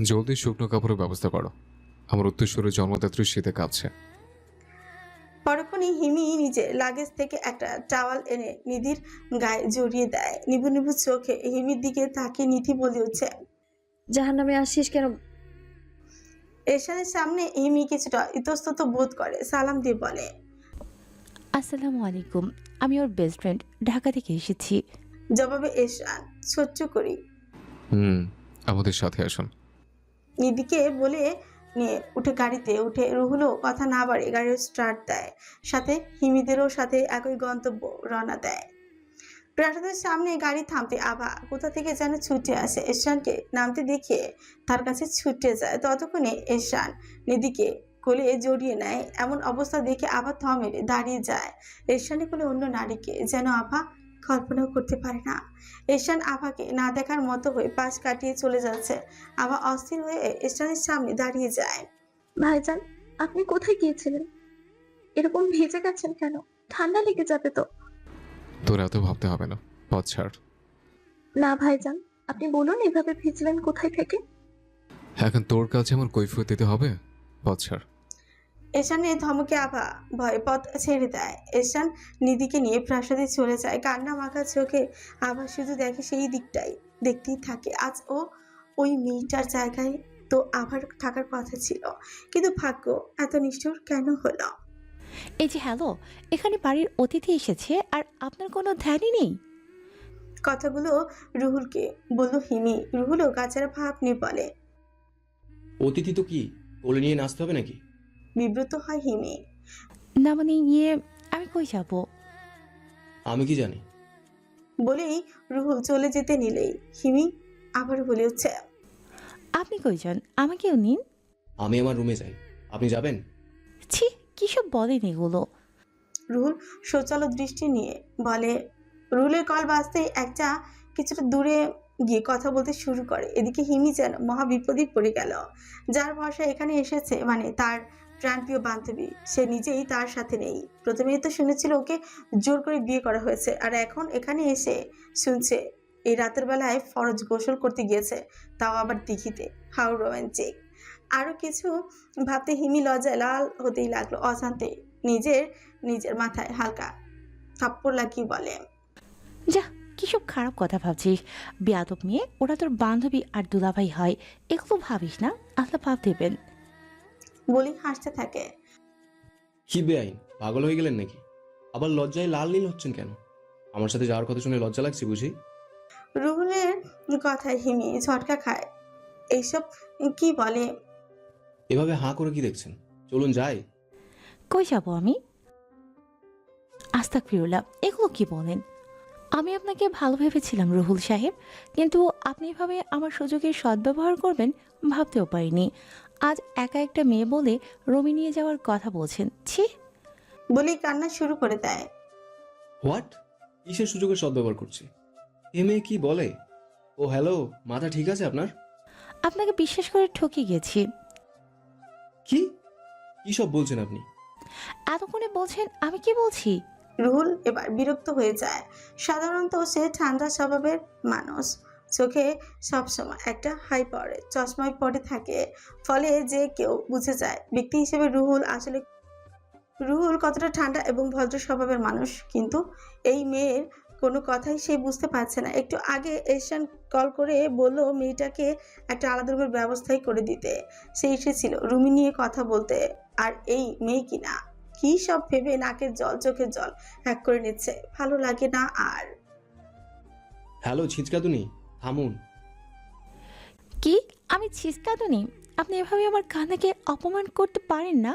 জলদি শুকনো কাপড়ের ব্যবস্থা করো, আমার উত্তরসূরের জন্মদাত্রী শীতে কাঁপছে। পরক্ষণই হিমি নিজের লাগেজ থেকে একটা টাওয়াল এনে নিধির গায়ে জড়িয়ে দেয়। নিভু নিভু চোখে হিমির দিকে তাকিয়ে নিধি বলে উঠছে, জাহান্নামে আসিস কেন? এরশানের সামনে হিমি কিছুটা ইতস্তত বোধ করে, সালাম দিয়ে বলে, আসসালামু আলাইকুম, আমি ওর বেস্ট ফ্রেন্ড, ঢাকা থেকে এসেছি। জবাবে এরশান সহ্য করি আমাদের সাথে আসুন। নিধিকে বলে নিয়ে উঠে গাড়িতে উঠে রুহুলও কথা না বাড়ে গাড়ির স্টার্ট দেয়। সাথে হিমিদেরও সাথে একই গন্তব্য রওনা দেয়। প্রাসাদের সামনে গাড়ি থামতে আভা কোথা থেকে যেন ছুটে আসে। এরশানকে নামতে দেখে তার কাছে ছুটে যায়। ততক্ষণে এরশান নিধিকে কোলে জড়িয়ে নেয়। এমন অবস্থা দেখে আভা থ মেরে দাঁড়িয়ে যায়। এরশানের কোলে অন্য নারীকে যেন আভা কল্পনাও করতে পারে না। ঈশান আভাকে না দেখার মতো হয়ে পাশ কাটিয়ে চলে যাচ্ছে। আভা অস্থির হয়ে ঈশানের সামনে দাঁড়িয়ে যায়। ভাইজান, আপনি কোথায় গিয়েছিলেন? এরকম ভিজে গেছেন কেন? ঠান্ডা লেগে যাবে তো। তোর এত ভাবতে হবে না, পথ ছাড়। না ভাইজান, আপনি বলুন এভাবে ভিজলেন কোথায় থেকে? এখন তোর কাছে আমার কৈফিয়ত দিতে হবে, পথ ছাড়। ঈশানের ধমকে আভা ভয়ে পথ ছেড়ে দেয়। ঈশান নিধিকে নিয়ে প্রাসাদে চলে যায়। কান্না মাখা চোখে আভা শুধু দেখে সেই দিকটাই, দেখতেই থাকে। আজ ও ওই মেয়েটার জায়গায় তো আভার থাকার কথা ছিল, কিন্তু ভাগ্য এত নিষ্ঠুর কেন হলো? এই যে হ্যালো, এখানে বাড়ির অতিথি এসেছে আর আপনার কোনো ধ্যানই নেই। কথাগুলো রুহুলকে বলল হিমি। রুহুলও গাছের ভাব নিয়ে বলে। অতিথি তো কি কোলে নিয়ে নাচতে হবে নাকি? বিব্রত হয় হিমি। না মানে ইয়ে, আমি কই যাব? আমি কি জানি? বলেই রুহুল চলে যেতে নিলেই হিমি আবার বলে উঠছে, আপনি কই যান? আমাকেও নিন। আমি আমার রুমে যাই, আপনি যাবেন? ছি, কী সব বলেন এগুলো? রুহুল শোচালো দৃষ্টি নিয়ে বলে। রুহুলের কল বাজতেই একটা কিছুটা দূরে গিয়ে কথা বলতে শুরু করে। এদিকে হিমি যেন মহা বিপদে পড়ে গেল। যার ভরসা এখানে এসেছে, মানে তার প্রাণপ্রিয় বান্ধবী, সে নিজেই তার সাথে নেই। প্রথমেই তো শুনেছিল ওকে জোর করে বিয়ে করা হয়েছে, আর এখন এখানে এসে শুনছে এই রাতের বেলায় ফরজ গোসল করতে গিয়েছে, তাও আবার দিঘিতে। How romantic! আরো কিছু ভাবতে হিমি লজ্জায় লাল হতেই লাগলো। অজান্তে নিজের মাথায় হালকা থাপ্পড় লাগিয়ে বলে, যা, কী সব খারাপ কথা ভাবছিস? বেয়াদব মেয়ে, ওরা তোর বান্ধবী আর দুলাভাই হয়, এগুলো ভাবিস না, আল্লাহ পাপ দেবেন। বলি হাসতে থাকে। কি বেআইন, পাগল হয়ে গেলেন নাকি? আবার লজ্জায় লাল নীল হচ্ছেন কেন? আমার সাথে যাওয়ার কথা শুনে লজ্জা লাগছে বুঝি? রুহুলের কথায় হিমি ঝটকা খায়। এইসব কি বলে? এভাবে হাঁ করে কি দেখছেন? চলুন যাই। কই যাব আমি? আস্তাগফিরুল্লাহ, এগুলো কি বলেন? আমি আপনাকে ভালো ভেবেছিলাম রুহুল সাহেব, কিন্তু আপনি এভাবে আমার সুযোগের সদ্ব্যবহার করবেন ভাবতেও পারিনি। আজ একা একটা মেয়ে বলে রমি নিয়ে যাওয়ার কথা বলছেন। ছি! বলেই কান্না শুরু করে দেয়। হোয়াট? কিসের সুযোগের সদ্ব্যবহার করছি? এ মেয়ে কি বলে? ও হ্যালো, মাথা ঠিক আছে আপনার? আপনাকে বিশ্বাস করে ঠকে গেছি। কি কি সব বলছেন আপনি? এতক্ষণে বলছেন আমি কি বলছি? রুহুল এবার বিরক্ত হয়ে যায়। সাধারণত সে ঠান্ডা স্বভাবের মানুষ, চোখে সবসময় একটা হাই পাওয়ারের চশমায় পড়ে থাকে, ফলে যে কেউ বুঝে যায় ব্যক্তি হিসেবে রুহুল কতটা ঠান্ডা এবং ভদ্র স্বভাবের মানুষ। কিন্তু এই মেয়ের কোনো কথাই সে বুঝতে পারছে না। একটু আগে এশান কল করে বলল মেয়েটাকে একটা আলাদা রুমের ব্যবস্থাই করে দিতে। সে এসেছিল রুমি নিয়ে কথা বলতে, আর এই মেয়ে কিনা কি সব ভেবে নাকের জল চোখের জল এক করে নিচ্ছে। ভালো লাগে না আর। হ্যালো ছিচকাতুনি, থামুন। কি? আমি ছিচকাতুনি? আপনি এভাবে আমার কানাকে অপমান করতে পারেন না।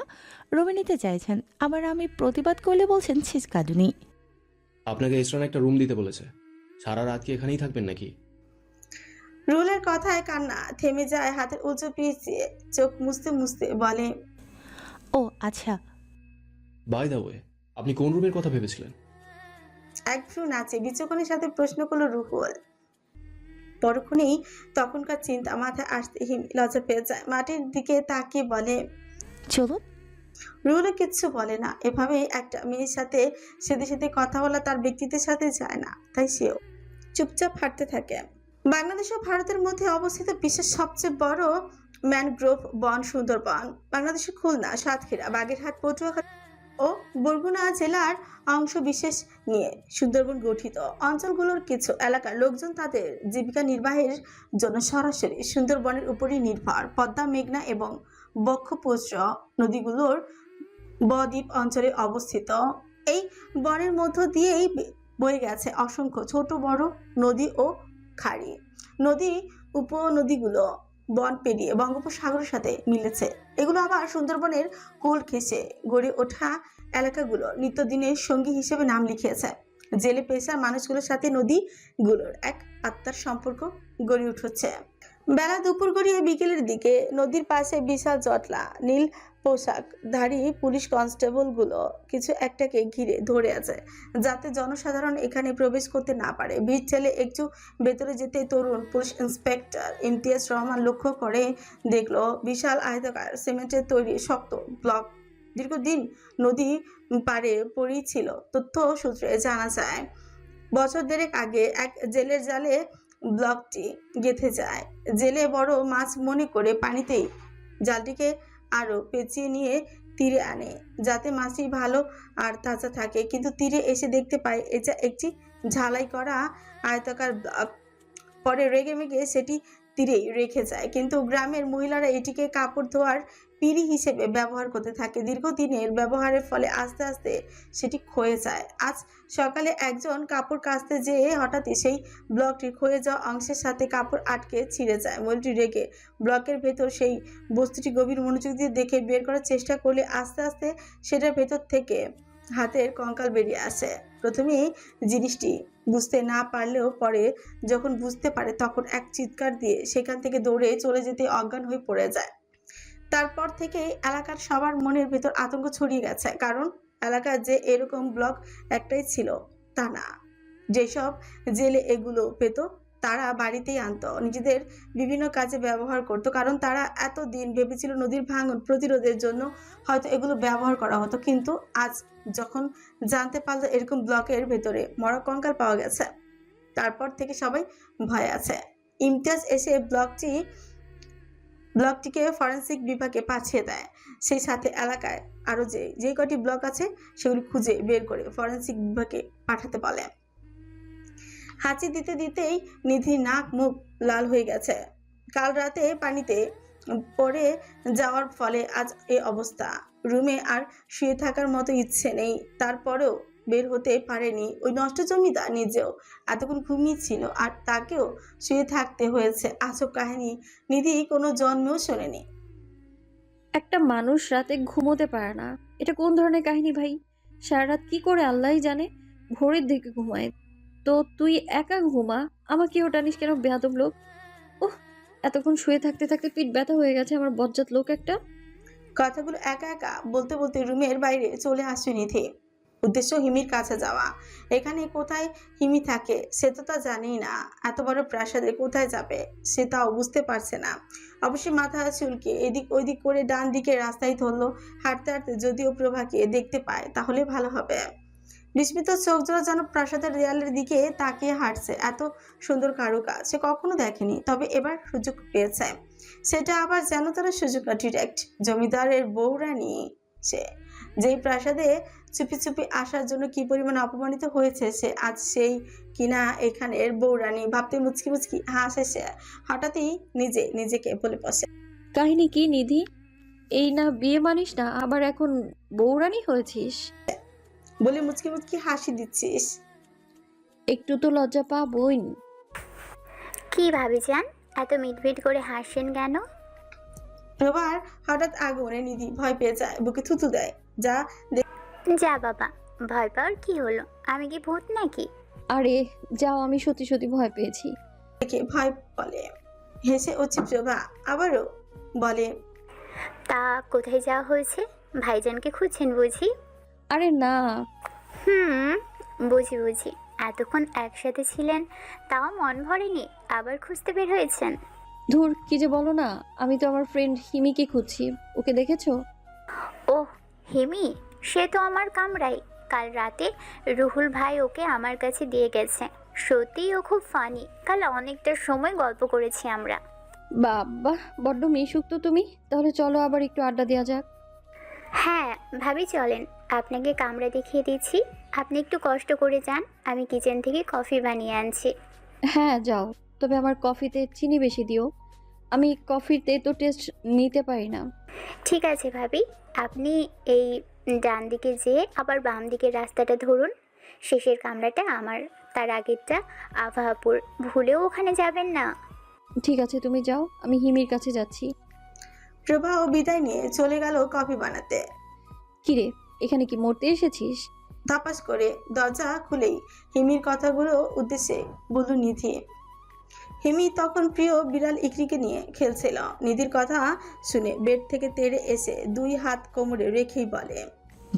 রুমে নিতে চাইছেন, আবার আমি প্রতিবাদ করলে বলছেন ছিচকাতুনি। আপনাকে এসরান একটা রুম দিতে বলেছে, সারা রাত কি এখানেই থাকবেন নাকি? রুলের কথায় কান্না থেমে যায়। হাতের উঁচু পিছিয়ে চোখ মুছতে মুছতে বলে, ও আচ্ছা। বাই দ্য ওয়ে, আপনি কোন রুমের কথা ভেবেছিলেন? এক ভ্রু নাচে বিচক্ষণের সাথে প্রশ্ন করলো রুহুল। পরক্ষণেই তখনকার চিন্তা মাথায় আসতে হিম লজ্জা পেয়ে যায়। মাটির দিকে তাকিয়ে বলে, চলুন। রুহুলও কিচ্ছু বলে না। এভাবে একটা মেয়ের সাথে সেদে সেদে কথা বলা তার ব্যক্তিত্বের সাথে যায় না, তাই সেও চুপচাপ হাঁটতে থাকে। বাংলাদেশ ও ভারতের মধ্যে অবস্থিত বিশ্বের সবচেয়ে বড় ম্যানগ্রোভ বন সুন্দরবন বাংলাদেশের খুলনা, সাতক্ষীরা, বাগেরহাট, পটুয়াখালী ও বরগুনা জেলার অংশ বিশেষ নিয়ে সুন্দরবন গঠিত। অঞ্চলগুলোর কিছু এলাকার লোকজন তাদের জীবিকা নির্বাহের জন্য সরাসরি সুন্দরবনের উপরই নির্ভর। পদ্মা, মেঘনা এবং বক্ষপুত্র নদীগুলোর বদ্বীপ অঞ্চলে অবস্থিত। এই বনের মধ্য দিয়েই বয়ে গেছে অসংখ্য ছোট বড় নদী ও খাড়ি। নদী উপনদীগুলো বন পেরিয়ে বঙ্গোপসাগরের সাথে মিলেছে। এগুলো আবার সুন্দরবনের কোল ঘেঁষে গড়ে ওঠা এলাকাগুলো নিত্যদিনের সঙ্গী হিসেবে নাম লিখিয়েছে। জেলে পেশার মানুষগুলোর সাথে নদীগুলোর এক আত্মার সম্পর্ক গড়ে উঠছে। বেলা দুপুর গড়িয়ে বিকেলের দিকে নদীর পাশে বিশাল জটলা নীল পোশাকধারী পুলিশ কনস্টেবলগুলো কিছু একটাকে ঘিরে ধরে আছে, যাতে জনসাধারণ এখানে প্রবেশ করতে না পারে। ভিড় ঠেলে একটু ভেতরে যেতে তরুণ পুলিশ ইন্সপেক্টর ইমতিয়াজ রহমান লক্ষ্য করে দেখলো বিশাল আয়তাকার সিমেন্টের তৈরি শক্ত ব্লক দীর্ঘদিন নদী পাড়ে পড়েই ছিল। তথ্য সূত্রে জানা যায়, বছর দেড়েক আগে এক জেলের জালে ব্লকটি গেঁথে যায়। জেলে বড় মাছ মনে করে পানিতেই জালটিকে আরো পেঁচিয়ে নিয়ে তীরে আনে, যাতে মাছটি ভালো আর তাজা থাকে। কিন্তু তীরে এসে দেখতে পায় এটা একটি ঝালাই করা আয়তাকার ব্লক। পরে রেগে মেগে সেটি তীরেই রেখে যায়, কিন্তু গ্রামের মহিলারা এটিকে কাপড় ধোয়ার পিঁড়ি হিসেবে ব্যবহার করতে থাকে। দীর্ঘদিনের ব্যবহারের ফলে আস্তে আস্তে সেটি ক্ষয়ে যায়। আজ সকালে একজন কাপড় কাচতে যেয়ে হঠাৎই সেই ব্লকটির ক্ষয়ে যাওয়া অংশের সাথে কাপড় আটকে ছিঁড়ে যায়। মহিলাটি রেগে ব্লকের ভেতর সেই বস্তুটি গভীর মনোযোগ দিয়ে দেখে বের করার চেষ্টা করলে আস্তে আস্তে সেটার ভেতর থেকে হাতের কঙ্কাল বেরিয়ে আসে। প্রথমেই জিনিসটি বুঝতে না পারলেও পরে যখন বুঝতে পারে তখন এক চিৎকার দিয়ে সেখান থেকে দৌড়ে চলে যেতে অজ্ঞান হয়ে পড়ে যায়। তারপর থেকে এলাকার সবার মনের ভেতর আতঙ্ক ছড়িয়ে গেছে, কারণ এলাকার যে এরকম ব্লক একটাই ছিল তা না। যেসব জেলে এগুলো পেত তারা বাড়িতেই আনতো, নিজেদের বিভিন্ন কাজে ব্যবহার করত, কারণ তারা এতদিন ভেবেছিল নদীর ভাঙন প্রতিরোধের জন্য হয়তো এগুলো ব্যবহার করা হতো। কিন্তু আজ যখন জানতে পারলো এরকম ব্লকের ভেতরে মরা কঙ্কাল পাওয়া গেছে, তারপর থেকে সবাই ভয় আছে। ইমতিয়াজ এসে ব্লকটিকে ফরেন্সিক বিভাগে পাঠিয়ে দেয়। সেই সাথে এলাকায় আরও যে কটি ব্লক আছে সেগুলি খুঁজে বের করে ফরেন্সিক বিভাগে পাঠাতে বলে। হাঁচি দিতে দিতেই নিধির নাক মুখ লাল হয়ে গেছে। কাল রাতে পানিতে পড়ে যাওয়ার ফলে আজ এই অবস্থা। রুমে আর শুয়ে থাকার মতো ইচ্ছে নেই, তারপরেও বের হতে পারেনি। ওই নষ্ট জমিদার নিজেও এতক্ষণ ঘুমিয়েছিল আর তাকেও শুয়ে থাকতে হয়েছে। আজব কাহিনী নিধি কোনো জন্মেও শোনেনি। একটা মানুষ রাতে ঘুমোতে পারে না, এটা কোন ধরনের কাহিনী ভাই? সারা রাত কি করে আল্লাহই জানে, ভোরের দিকে ঘুমায়। তো তুই একা ঘুমা, আমাকেও টানিস কেন বেয়াদব লোক? ওহ, এতক্ষণ শুয়ে থাকতে থাকতে পিঠ ব্যথা হয়ে গেছে আমার, বজ্জাত লোক একটা। কথাগুলো একা একা বলতে বলতে রুমের বাইরে চলে আসে নিধি। উদ্দেশ্য হিমির কাছে যাওয়া। এখানে কোথায় হিমি থাকে সে তো তা জানেই না। এত বড় প্রাসাদে কোথায় যাবে সে তাও বুঝতে পারছে না। অবশ্যই মাথা চুলকে এদিক ওইদিক করে ডান দিকে রাস্তায় ধরলো। হাঁটতে হাঁটতে যদিও প্রভাকে দেখতে পায় তাহলে ভালো হবে। বিস্মিত চোখ জোড়া যেন প্রাসাদের দেয়ালের দিকে তাকিয়ে হাঁটছে। এত সুন্দর কারুকাজ সে কখনো দেখেনি, তবে এবার সুযোগ পেয়েছে। সেটা আবার যেন তারা সুযোগ না, ডিরেক্ট জমিদারের বউরানী। সে যেই প্রাসাদে চুপি চুপি আসার জন্য কি পরিমাণ অপমানিত হয়েছে সে, আজ সেই কিনা এখানের বউরানী। ভাবতে মুচকি মুচকি হাসে সে। হঠাৎই নিজেকে বলে বসে, কাহিনী কি নিধি? এই না বিয়ে মানিস না, আবার এখন বউরানী হয়েছিস? বলে মুচকি মুচকি হাসি দিচ্ছিস? একটু তো লজ্জা পা বোন। কি ভাবিজান, এত মিটমিট করে হাসছেন কেন? এবার হঠাৎ আগুনে নিধি ভয় পেয়ে যায়, বুকে থুতু দেয়। যা বাবা, ভয় পাওয়ার কি হলো? আমি কি ভূত নাকি? আরে যাও, আমি সত্যি সত্যি ভয় পেয়েছি। দেখে ভয় বলে। হেসে উঠছে প্রভা, আবারও বলে, তা কোথায় যাওয়া হয়েছে? ভাইজানকে খুঁজছেন বুঝি? আরে না। বুঝি এতক্ষণ একসাথে ছিলেন তাও মন ভরেনি, আবার খুঁজতে বের হয়েছেন? ধুর, কি যে বলো না, আমি তো আমার ফ্রেন্ড হিমিকে খুঁজছি। ওকে দেখেছো? ওহ, হিমি, সে তো আমার কামরাই। কাল রাতে রুহুল ভাই ওকে আমার কাছে দিয়ে গেছে। সত্যিই ও খুব ফানি। কাল অনেকটা সময় গল্প করেছি আমরা। বাবা, বড্ড মিশুক তো তুমি। তাহলে চলো আবার একটু আড্ডা দেওয়া যাক। হ্যাঁ ভাবি, চলেন, আপনাকে কামরা দেখিয়ে দিচ্ছি। আপনি একটু কষ্ট করে যান, আমি কিচেন থেকে কফি বানিয়ে আনছি। হ্যাঁ যাও, তবে আমার কফিতে চিনি বেশি দিও। আমি কফিতে তো টেস্ট নিতে পারি না। ঠিক আছে ভাবি, আপনি এই ডান দিকে যেয়ে আবার বাম দিকের রাস্তাটা ধরুন। শেষের কামরাটা আমার, তার আগেরটা আভাপুর। ভুলেও ওখানে যাবেন না। ঠিক আছে, তুমি যাও, আমি হিমির কাছে যাচ্ছি। প্রভা ও বিদায় নিয়ে চলে গেল কফি বানাতে। কিরে, এখানে কি মরতে এসেছিস? ধাপাস করে দরজা খুলেই হিমির কথাগুলো উদ্দেশ্যে বলল নিধি। হিমি তখন প্রিয় বিড়াল ইকরিকে নিয়ে খেলছিল। নিধির কথা শুনে বেড থেকে তেড়ে এসে 2 হাত কোমরে রেখেই বলে,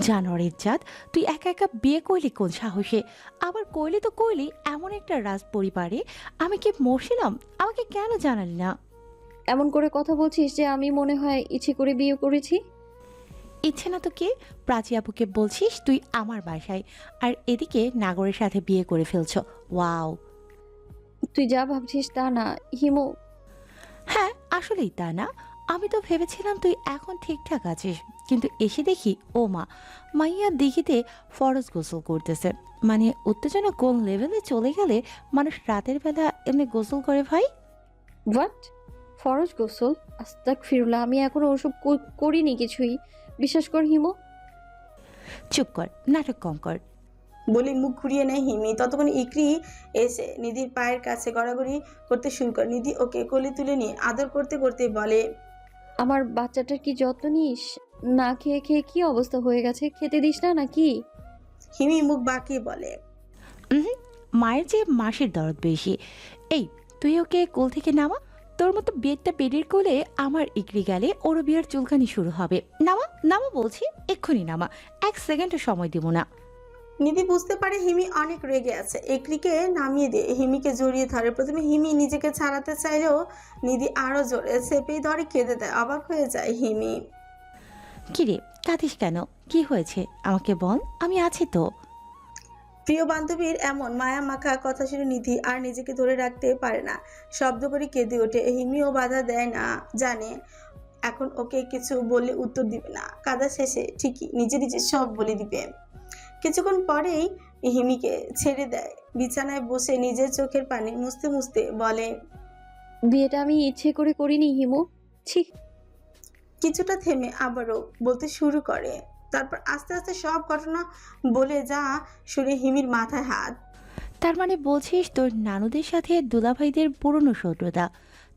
জানোয়ারের জাত, তুই একা একা বিয়ে করলি কোন সাহসে? আবার কইলি তো কইলি এমন একটা রাজ পরিবারে আমি কি মরছিলাম, আমাকে কেন জানালি না? এমন করে কথা বলছিস যে আমি মনে হয় ইচ্ছে করে বিয়ে করেছি। ইচ্ছে না তো কি? প্রাচী আপুকে বলছিস তুই আমার বাসায়, আর এদিকে নাগরের সাথে বিয়ে করে ফেলছ। ওয়াও! তুই যা ভাবছিস তা না হিমু। হ্যাঁ, আসলেই তা না। আমি তো ভেবেছিলাম তুই এখন ঠিকঠাক আছিস, কিন্তু এসে দেখি ও মা, মাইয়া দিঘিতে ফরজ গোসল করতেছে। মানে উত্তেজনা কোন লেভেলে চলে গেলে মানুষ রাতের বেলা এমনি গোসল করে ভাই? হোয়াট? ফরজ গোসল? আস্তাগফিরুল্লাহ, আমি এখনো ওসব করিনি কিছুই। বিশ্বাস কর হিমু। চুপ কর, নাটক কম কর। বলে মুখ ঘুরিয়ে নেয় হিমি। ততক্ষণ ইকরি এসে নিধির পায়ের কাছে গড়াগড়ি করতে শুরু করে। নিধি ওকে কোলে তুলে নিয়ে আদর করতে করতে বলে, আমার বাচ্চাটার কি যত্ন নিস? না খেয়ে খেয়ে কি অবস্থা হয়ে গেছে, খেতে দিস না নাকি? হিমি মুখ বাঁকিয়ে বলে, মায়ের যে মাসের দরদ বেশি। এই, তুই ওকে কোল থেকে নামা। তোর মতো বিয়েটা পেটের কোলে আমার ইকরি গেলে ওরও বিয়ের চুলকানি শুরু হবে। নামা, নামা বলছি, এক্ষুনি নামা। 1 সেকেন্ডও সময় দিব না। নিধি বুঝতে পারে হিমি অনেক রেগে আছে। ইকরিকে নামিয়ে দিয়ে হিমিকে জড়িয়ে ধরে। প্রথমে হিমি নিজেকে ছাড়াতে চাইলেও নিধি আরো জোরে চেপেই ধরে কেঁদে দেয়। অবাক হয়ে যায় হিমি। কিরে, কাঁদিস কেন? কি হয়েছে আমাকে বল, আমি আছি তো। প্রিয় বান্ধবীর এমন মায়া মাখা কথা শুনে নিধি আর নিজেকে ধরে রাখতে পারে না, শব্দ করে কেঁদে ওঠে। হিমিও বাধা দেয় না, জানে এখন ওকে কিছু বললে উত্তর দিবে না। কাদা শেষে ঠিকই নিজে নিজে সব বলে দিবে। কিছুক্ষণ পরেই হিমিকে ছেড়ে দেয়। বিছানায় বসে নিজের চোখের পানি মুছতে মুছতে বলে, বিয়েটা আমি ইচ্ছে করে করিনি হিমু। ছি। কিছুটা থেমে আবারও বলতে শুরু করে। তারপর আস্তে আস্তে সব ঘটনা বলে যা শুনে হিমির মাথায় হাত। তার মানে বলছিস তোর নানুদের সাথে দুলাভাইদের পুরনো শত্রুতা,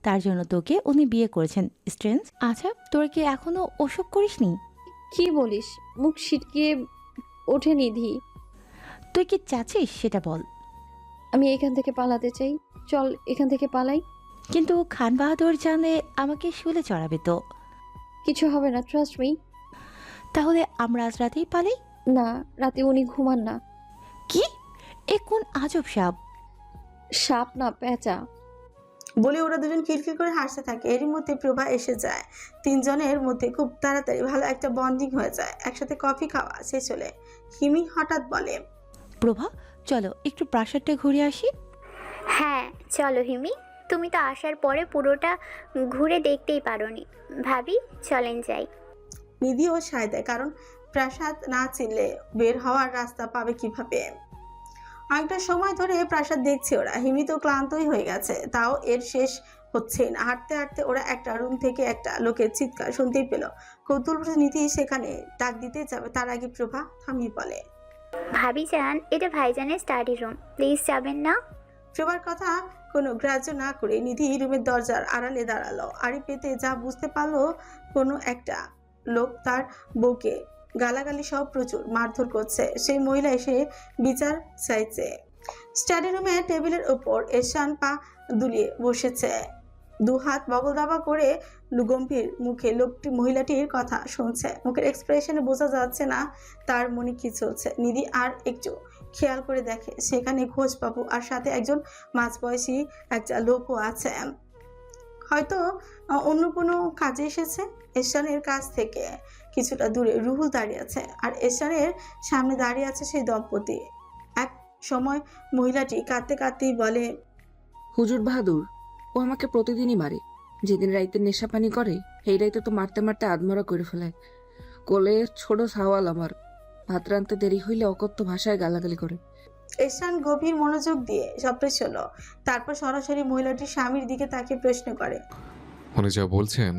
তার জন্য তোকে উনি বিয়ে করেছেন। স্ট্রেঞ্জ। আচ্ছা, তোর কি এখনো ওসব করিসনি? কি বলিস? মুখ ছিটকিয়ে ওঠে নিধি। তুই কি চাচ্ছিস সেটা বল। আমি এখান থেকে পালাতে চাই। চল এখান থেকে পালাই। কিন্তু খান বাহাদুর জানলে আমাকে শুলে চড়াবে তো। কিছু হবে না, ট্রাস্ট মি। তাহলে আমরা আজ রাতেই পালাই? না, রাতে উনি ঘুমান না। কি? এ কোন আজব সাপ? সাপ না, পেঁচা। বলে ওরা দুজন খিলখিল করে হাসতে থাকে। এরই মধ্যে প্রভা এসে যায়। তিনজনের মধ্যে খুব তাড়াতাড়ি ভালো একটা বন্ডিং হয়ে যায়। একসাথে কফি খাওয়া শেষ হলে হিমি হঠাৎ বলে, প্রভা, চলো একটু প্রাসাদটা ঘুরে আসি। হ্যাঁ চলো হিমি, তুমি তো আসার পরে পুরোটা ঘুরে দেখতেই পারোনি। ভাবি চলেন যাই। নিধিও সায় দেয়, কারণ প্রাসাদ না চিনলে বের হওয়ার রাস্তা পাবে কিভাবে। অনেকটা সময় ধরে প্রাসাদ দেখছে ওরা। হিমি তো ক্লান্তই হয়ে গেছে, তাও এর শেষ হচ্ছে না। হাঁটতে হাঁটতে ওরা একটা রুম থেকে একটা লোকের চিৎকার শুনতেই পেল। কৌতূহল নিধি সেখানে ডাক দিতে যাবে, তার আগে প্রভা থামিয়ে বলে, ভাবি যান, এটা ভাইজানের স্টাডি রুম, প্লিজ যাবেন না। প্রভার কথা কোনো গ্রাহ্য না করে নিধি রুমের দরজার আড়ালে দাঁড়ালো। আড়ি পেতে যা বুঝতে পারলো, কোনো একটা লোক তার বউকে গালাগালি সব প্রচুর মারধর করছে। সেই মহিলা এসে বিচার চাইছে। স্টাডি রুমে টেবিলের ওপর এশান পা দুলিয়ে বসেছে, 2 হাত বগল দাবা করে গম্ভীর মুখে লোকটি মহিলাটির কথা শুনছে। মুখের এক্সপ্রেশনে বোঝা যাচ্ছে না তার মনে কি চলছে। নিধি আর একটু খেয়াল করে দেখে সেখানে ঘোষবাবু আর সাথে একজন মাঝবয়সী একটা লোকও আছে, হয়তো অন্য কোনো কাজে এসেছে। এশানের কাছ থেকে কিছুটা দূরে রুহুল দাঁড়িয়ে আছে, আর এশানের সামনে দাঁড়িয়ে আছে সেই দম্পতি। এক সময় মহিলাটি কাঁদতে কাঁদতেই বলে, হুজুর বাহাদুর, ও আমাকে প্রতিদিনই মারে। যেদিন রাইতে নেশা পানি করে সেই রাইতে তো মারতে মারতে আধমরা করে ফেলায়। কোলে ছোট সাওয়াল আমার, ভাত রাঁধতে দেরি হইলে অকথ্য ভাষায় গালাগালি করে। এশান গভীর মনোযোগ দিয়ে সবটা শোন, তারপর সরাসরি মহিলাটির স্বামীর দিকে তাকিয়ে প্রশ্ন করে, উনি যা বলছেন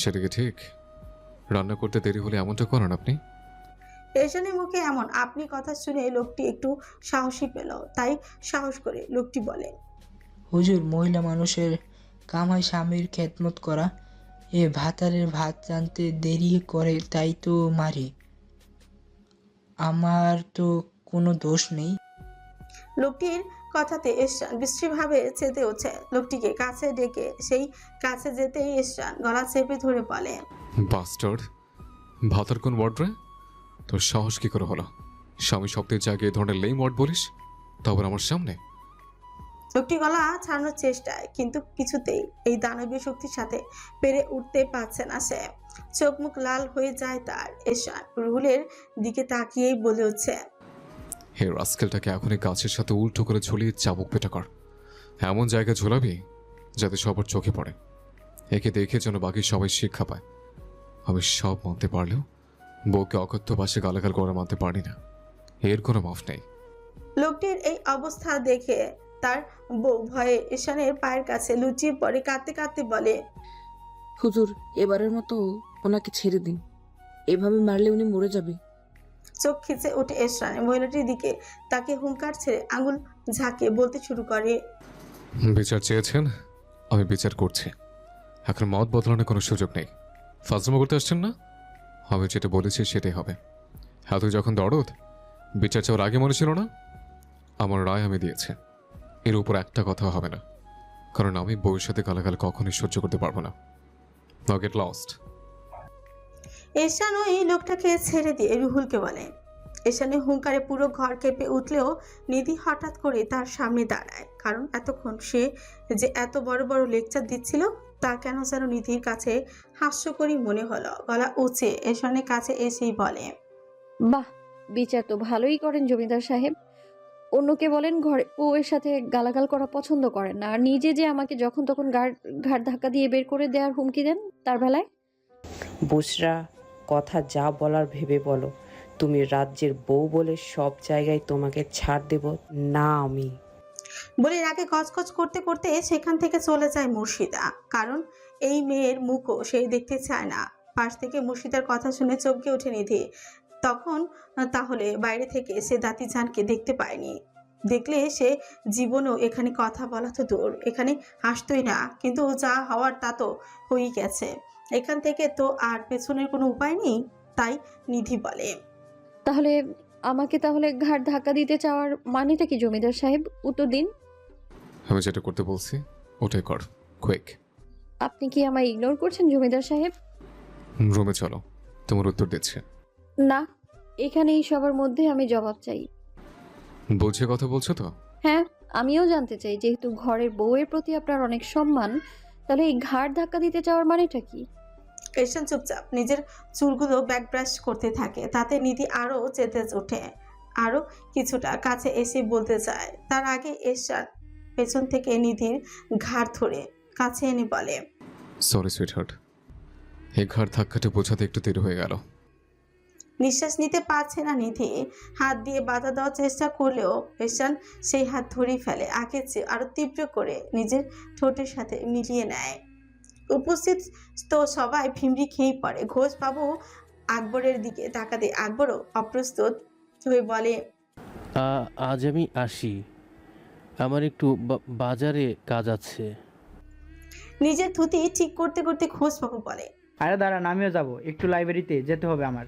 সেটা কি ঠিক? রান্না করতে দেরি হলে এমনটা করেন আপনি? এশানের মুখে এমন আপনি কথা শুনে লোকটি একটু সাহসী পেল, তাই সাহস করে লোকটি বলে, হুজুর, মহিলা মানুষের কাম হয় স্বামীর খেদমত করা। এ ভাতারের ভাত রাঁধতে দেরি করে তাই তো মারি। আমার তো কোনো দোষ নেই। লোকটির কথাতে এশরান বিশ্রীভাবে চেতে ওঠে। লোকটিকে কাছে ডেকে সেই কাছে যেতেই এশরান গলা চেপে ধরে বলে, বাস্টার্ড, ভাতার কোন ওয়ার্ড রে? তোর সাহস কি করে হলো স্বামী শব্দের জায়গায় এই ধরনের লেম ওয়ার্ড বলিস, তারপর আমার সামনে? লোকটি গলা ছাড়ানোর চেষ্টায়, কিন্তু কিছুতেই এই দানবীয় শক্তির সাথে পেরে উঠতে পারছে না সে। চোখ মুখ লাল হয়ে যায় তার। এশরান রুহুলের দিকে তাকিয়েই বলে উঠছে, হে রাস্কেলটাকে এখনই গাছের সাথে উল্টো করে ঝুলিয়ে চাবুক পেটা কর। এমন জায়গায় ঝোলাবি যাতে সবার চোখে পড়ে। একে দেখে যেন বাকি সবাই শিক্ষা পায়। আমি সব মানতে পারলেও বউকে অকথ্য ভাষায় গালাগাল করে মানতে পারি না, এর কোনো মাফ নেই। লোকটির এই অবস্থা দেখে তার বউ ভয়ে এশরানের পায়ের কাছে লুটিয়ে পড়ে কাঁদতে কাঁদতে বলে, হুজুর, এবারের মতো ওনাকে ছেড়ে দিন, এভাবে মারলে উনি মরে যাবে। চোখ খিচে ওঠে এশরানের। মহিলাটির দিকে তাকে হুঙ্কার ছেড়ে আঙুল ঝাঁকিয়ে বলতে শুরু করে, বিচার চেয়েছেন, আমি বিচার করছি। এখন মত বদলানোর কোনো সুযোগ নেই। ফাজলামো করতে আসছেন না? আমি যেটা বলেছি সেটাই হবে। হ্যাঁ, তুই যখন দরদ বিচার চাওয়ার আগে মনে ছিল না? আমার রায় আমি দিয়েছি, এর উপর একটা কথা হবে না, কারণ আমি বউয়ের সাথে গালাগাল কখনোই সহ্য করতে পারবো না। নাও গেট লস্ট। এশরান ওই লোকটাকে ছেড়ে দিয়ে রুহুলকে বলে। এশরানের হুঙ্কারে পুরো ঘর কেঁপে উঠলেও নিধি হঠাৎ করে তার সামনে দাঁড়ায়। কারণ এতক্ষণ সে যে এত বড় বড় লেকচার দিচ্ছিল তা কেন যেন নিধির কাছে হাস্যকরী মনে হলো। গলা উঁচে এশরানের কাছে এসেই বলে, বাহ, বিচার তো ভালোই করেন জমিদার সাহেব। অন্যকে বলেন ঘরে বউয়ের সাথে গালাগাল করা পছন্দ করেন না, আর নিজে যে আমাকে যখন তখন ঘাড় ধাক্কা দিয়ে বের করে দেওয়ার হুমকি দেন তার বেলায়। বুসরা, কথা যা বলার ভেবে বলো। তুমি রাজ্যের বউ বলে সব জায়গায় তোমাকে ছাড় দেব না আমি। বলে রাগে গজগজ করতে করতে সেখান থেকে চলে যায় মুর্শিদা। কারণ এই মেয়ের মুখও সে দেখতে চায় না। পাশ থেকে মুর্শিদার কথা শুনে চমকে ওঠে নিধি। তখন তাহলে বাইরে থেকে সে দাতিজানকে দেখতে পায়নি। দেখলে সে জীবনেও এখানে কথা বলা তো দূর, এখানে হাসতই না। কিন্তু যা হওয়ার তা তো হয়েই গেছে। এখান থেকে তো আর পেছনের কোনো উপায় নেই। তাই নিধি বলে, তাহলে আমাকে ঘাড় ধাক্কা দিতে চাওয়ার মানেটা কি জমিদার সাহেব? উত্তর দিন। আমি যেটা করতে বলছি ওটাই কর, কুইক। আপনি কি আমায় ইগনোর করছেন জমিদার সাহেব? রুমে চলো, তোমার উত্তর দিচ্ছে। না, এখানেই সবার মধ্যে আমি জবাব চাই। বুঝে কথা বলছো তো? হ্যাঁ, আমিও জানতে চাই। যেহেতু ঘরের বউয়ের প্রতি আপনার অনেক সম্মান, তাহলে এই ঘাড় ধাক্কা দিতে চাওয়ার মানেটা কি? এশরান চুপচাপ নিজের চুলগুলো ব্যাক ব্রাশ করতে থাকে। তাতে নিধি আরও চেতে ওঠে, আরও কিছুটা কাছে এসে বলতে চায়। তার আগে এশরান পেছন থেকে নিধির ঘাড় ধরে কাছে এনে বলে, সরি সুইটহার্ট, এই ঘাড় ধাক্কাটা বোঝাতে একটু দেরি হয়ে গেল। নিঃশ্বাস নিতে পারছে না নিধি। হাত দিয়ে বাধা দেওয়ার চেষ্টা করলেও এশরান সেই হাত ধরেই ফেলে। আগের চেয়ে আরো তীব্র করে নিজের ঠোঁটের সাথে মিলিয়ে নেয়। উপস্থিত তো সবাই ফিমরি খেয়েই পড়ে। ঘোষবাবু আকবরের দিকে তাকাতে আকবরও অপ্রস্তুত হয়ে বলে, আজ আমি আসি, আমার একটু বাজারে কাজ আছে। নিজের থুতি ঠিক করতে করতে ঘোষবাবু বলে, আরে দাঁড়ান, আমিও যাব, একটু লাইব্রেরিতে যেতে হবে আমার।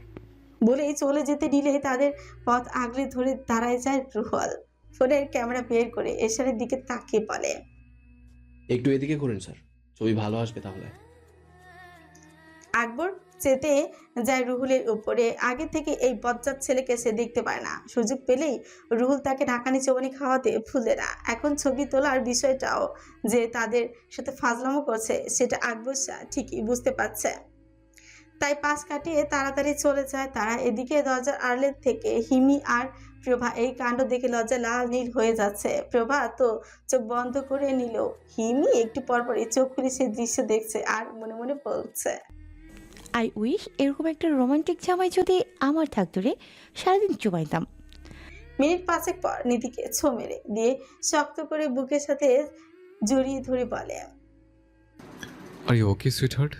বলেই চলে যেতে নিলে তাদের পথ আগলে ধরে দাঁড়ায় যায় রুহল। ফোনের ক্যামেরা বের করে এশরানের দিকে তাকিয়ে বলে, একটু এদিকে করুন স্যার, ছবি ভালো আসবে তাহলে। আকবর চেতে যায় রুহুলের উপরে। আগে থেকে এই বজ্জাত ছেলেকে সে দেখতে পায় না। সুযোগ পেলেই রুহুল তাকে ঢাকানি চৌবানি খাওয়াতে ভুলে না। এখন ছবি তোলার বিষয়টাও যে তাদের সাথে ফাজলামো করছে সেটা আকবর শাহ ঠিকই বুঝতে পারছে। তাই পাশ কাটিয়ে তাড়াতাড়ি চলে যায় তারা। এদিকে দরজার আড়ালের থেকে হিমি আর প্রভা এই কাণ্ড দেখে লজ্জা লাল নীল হয়ে যাচ্ছে। প্রভা তো চোখ বন্ধ করে নিল। হিমি একটু পরপরই চোখ খুলে সে দৃশ্য দেখছে আর মনে মনে বলছে, আই উইশ এরকম একটা রোমান্টিক জামাই যদি আমার থাকতো রে, সারাদিন চুমাইতাম। মিনিট 5 পর নিধিকে ছো মেরে দিয়ে শক্ত করে বুকের সাথে জড়িয়ে ধরে বলে, আর ইউ ওকে সুইটহার্ট?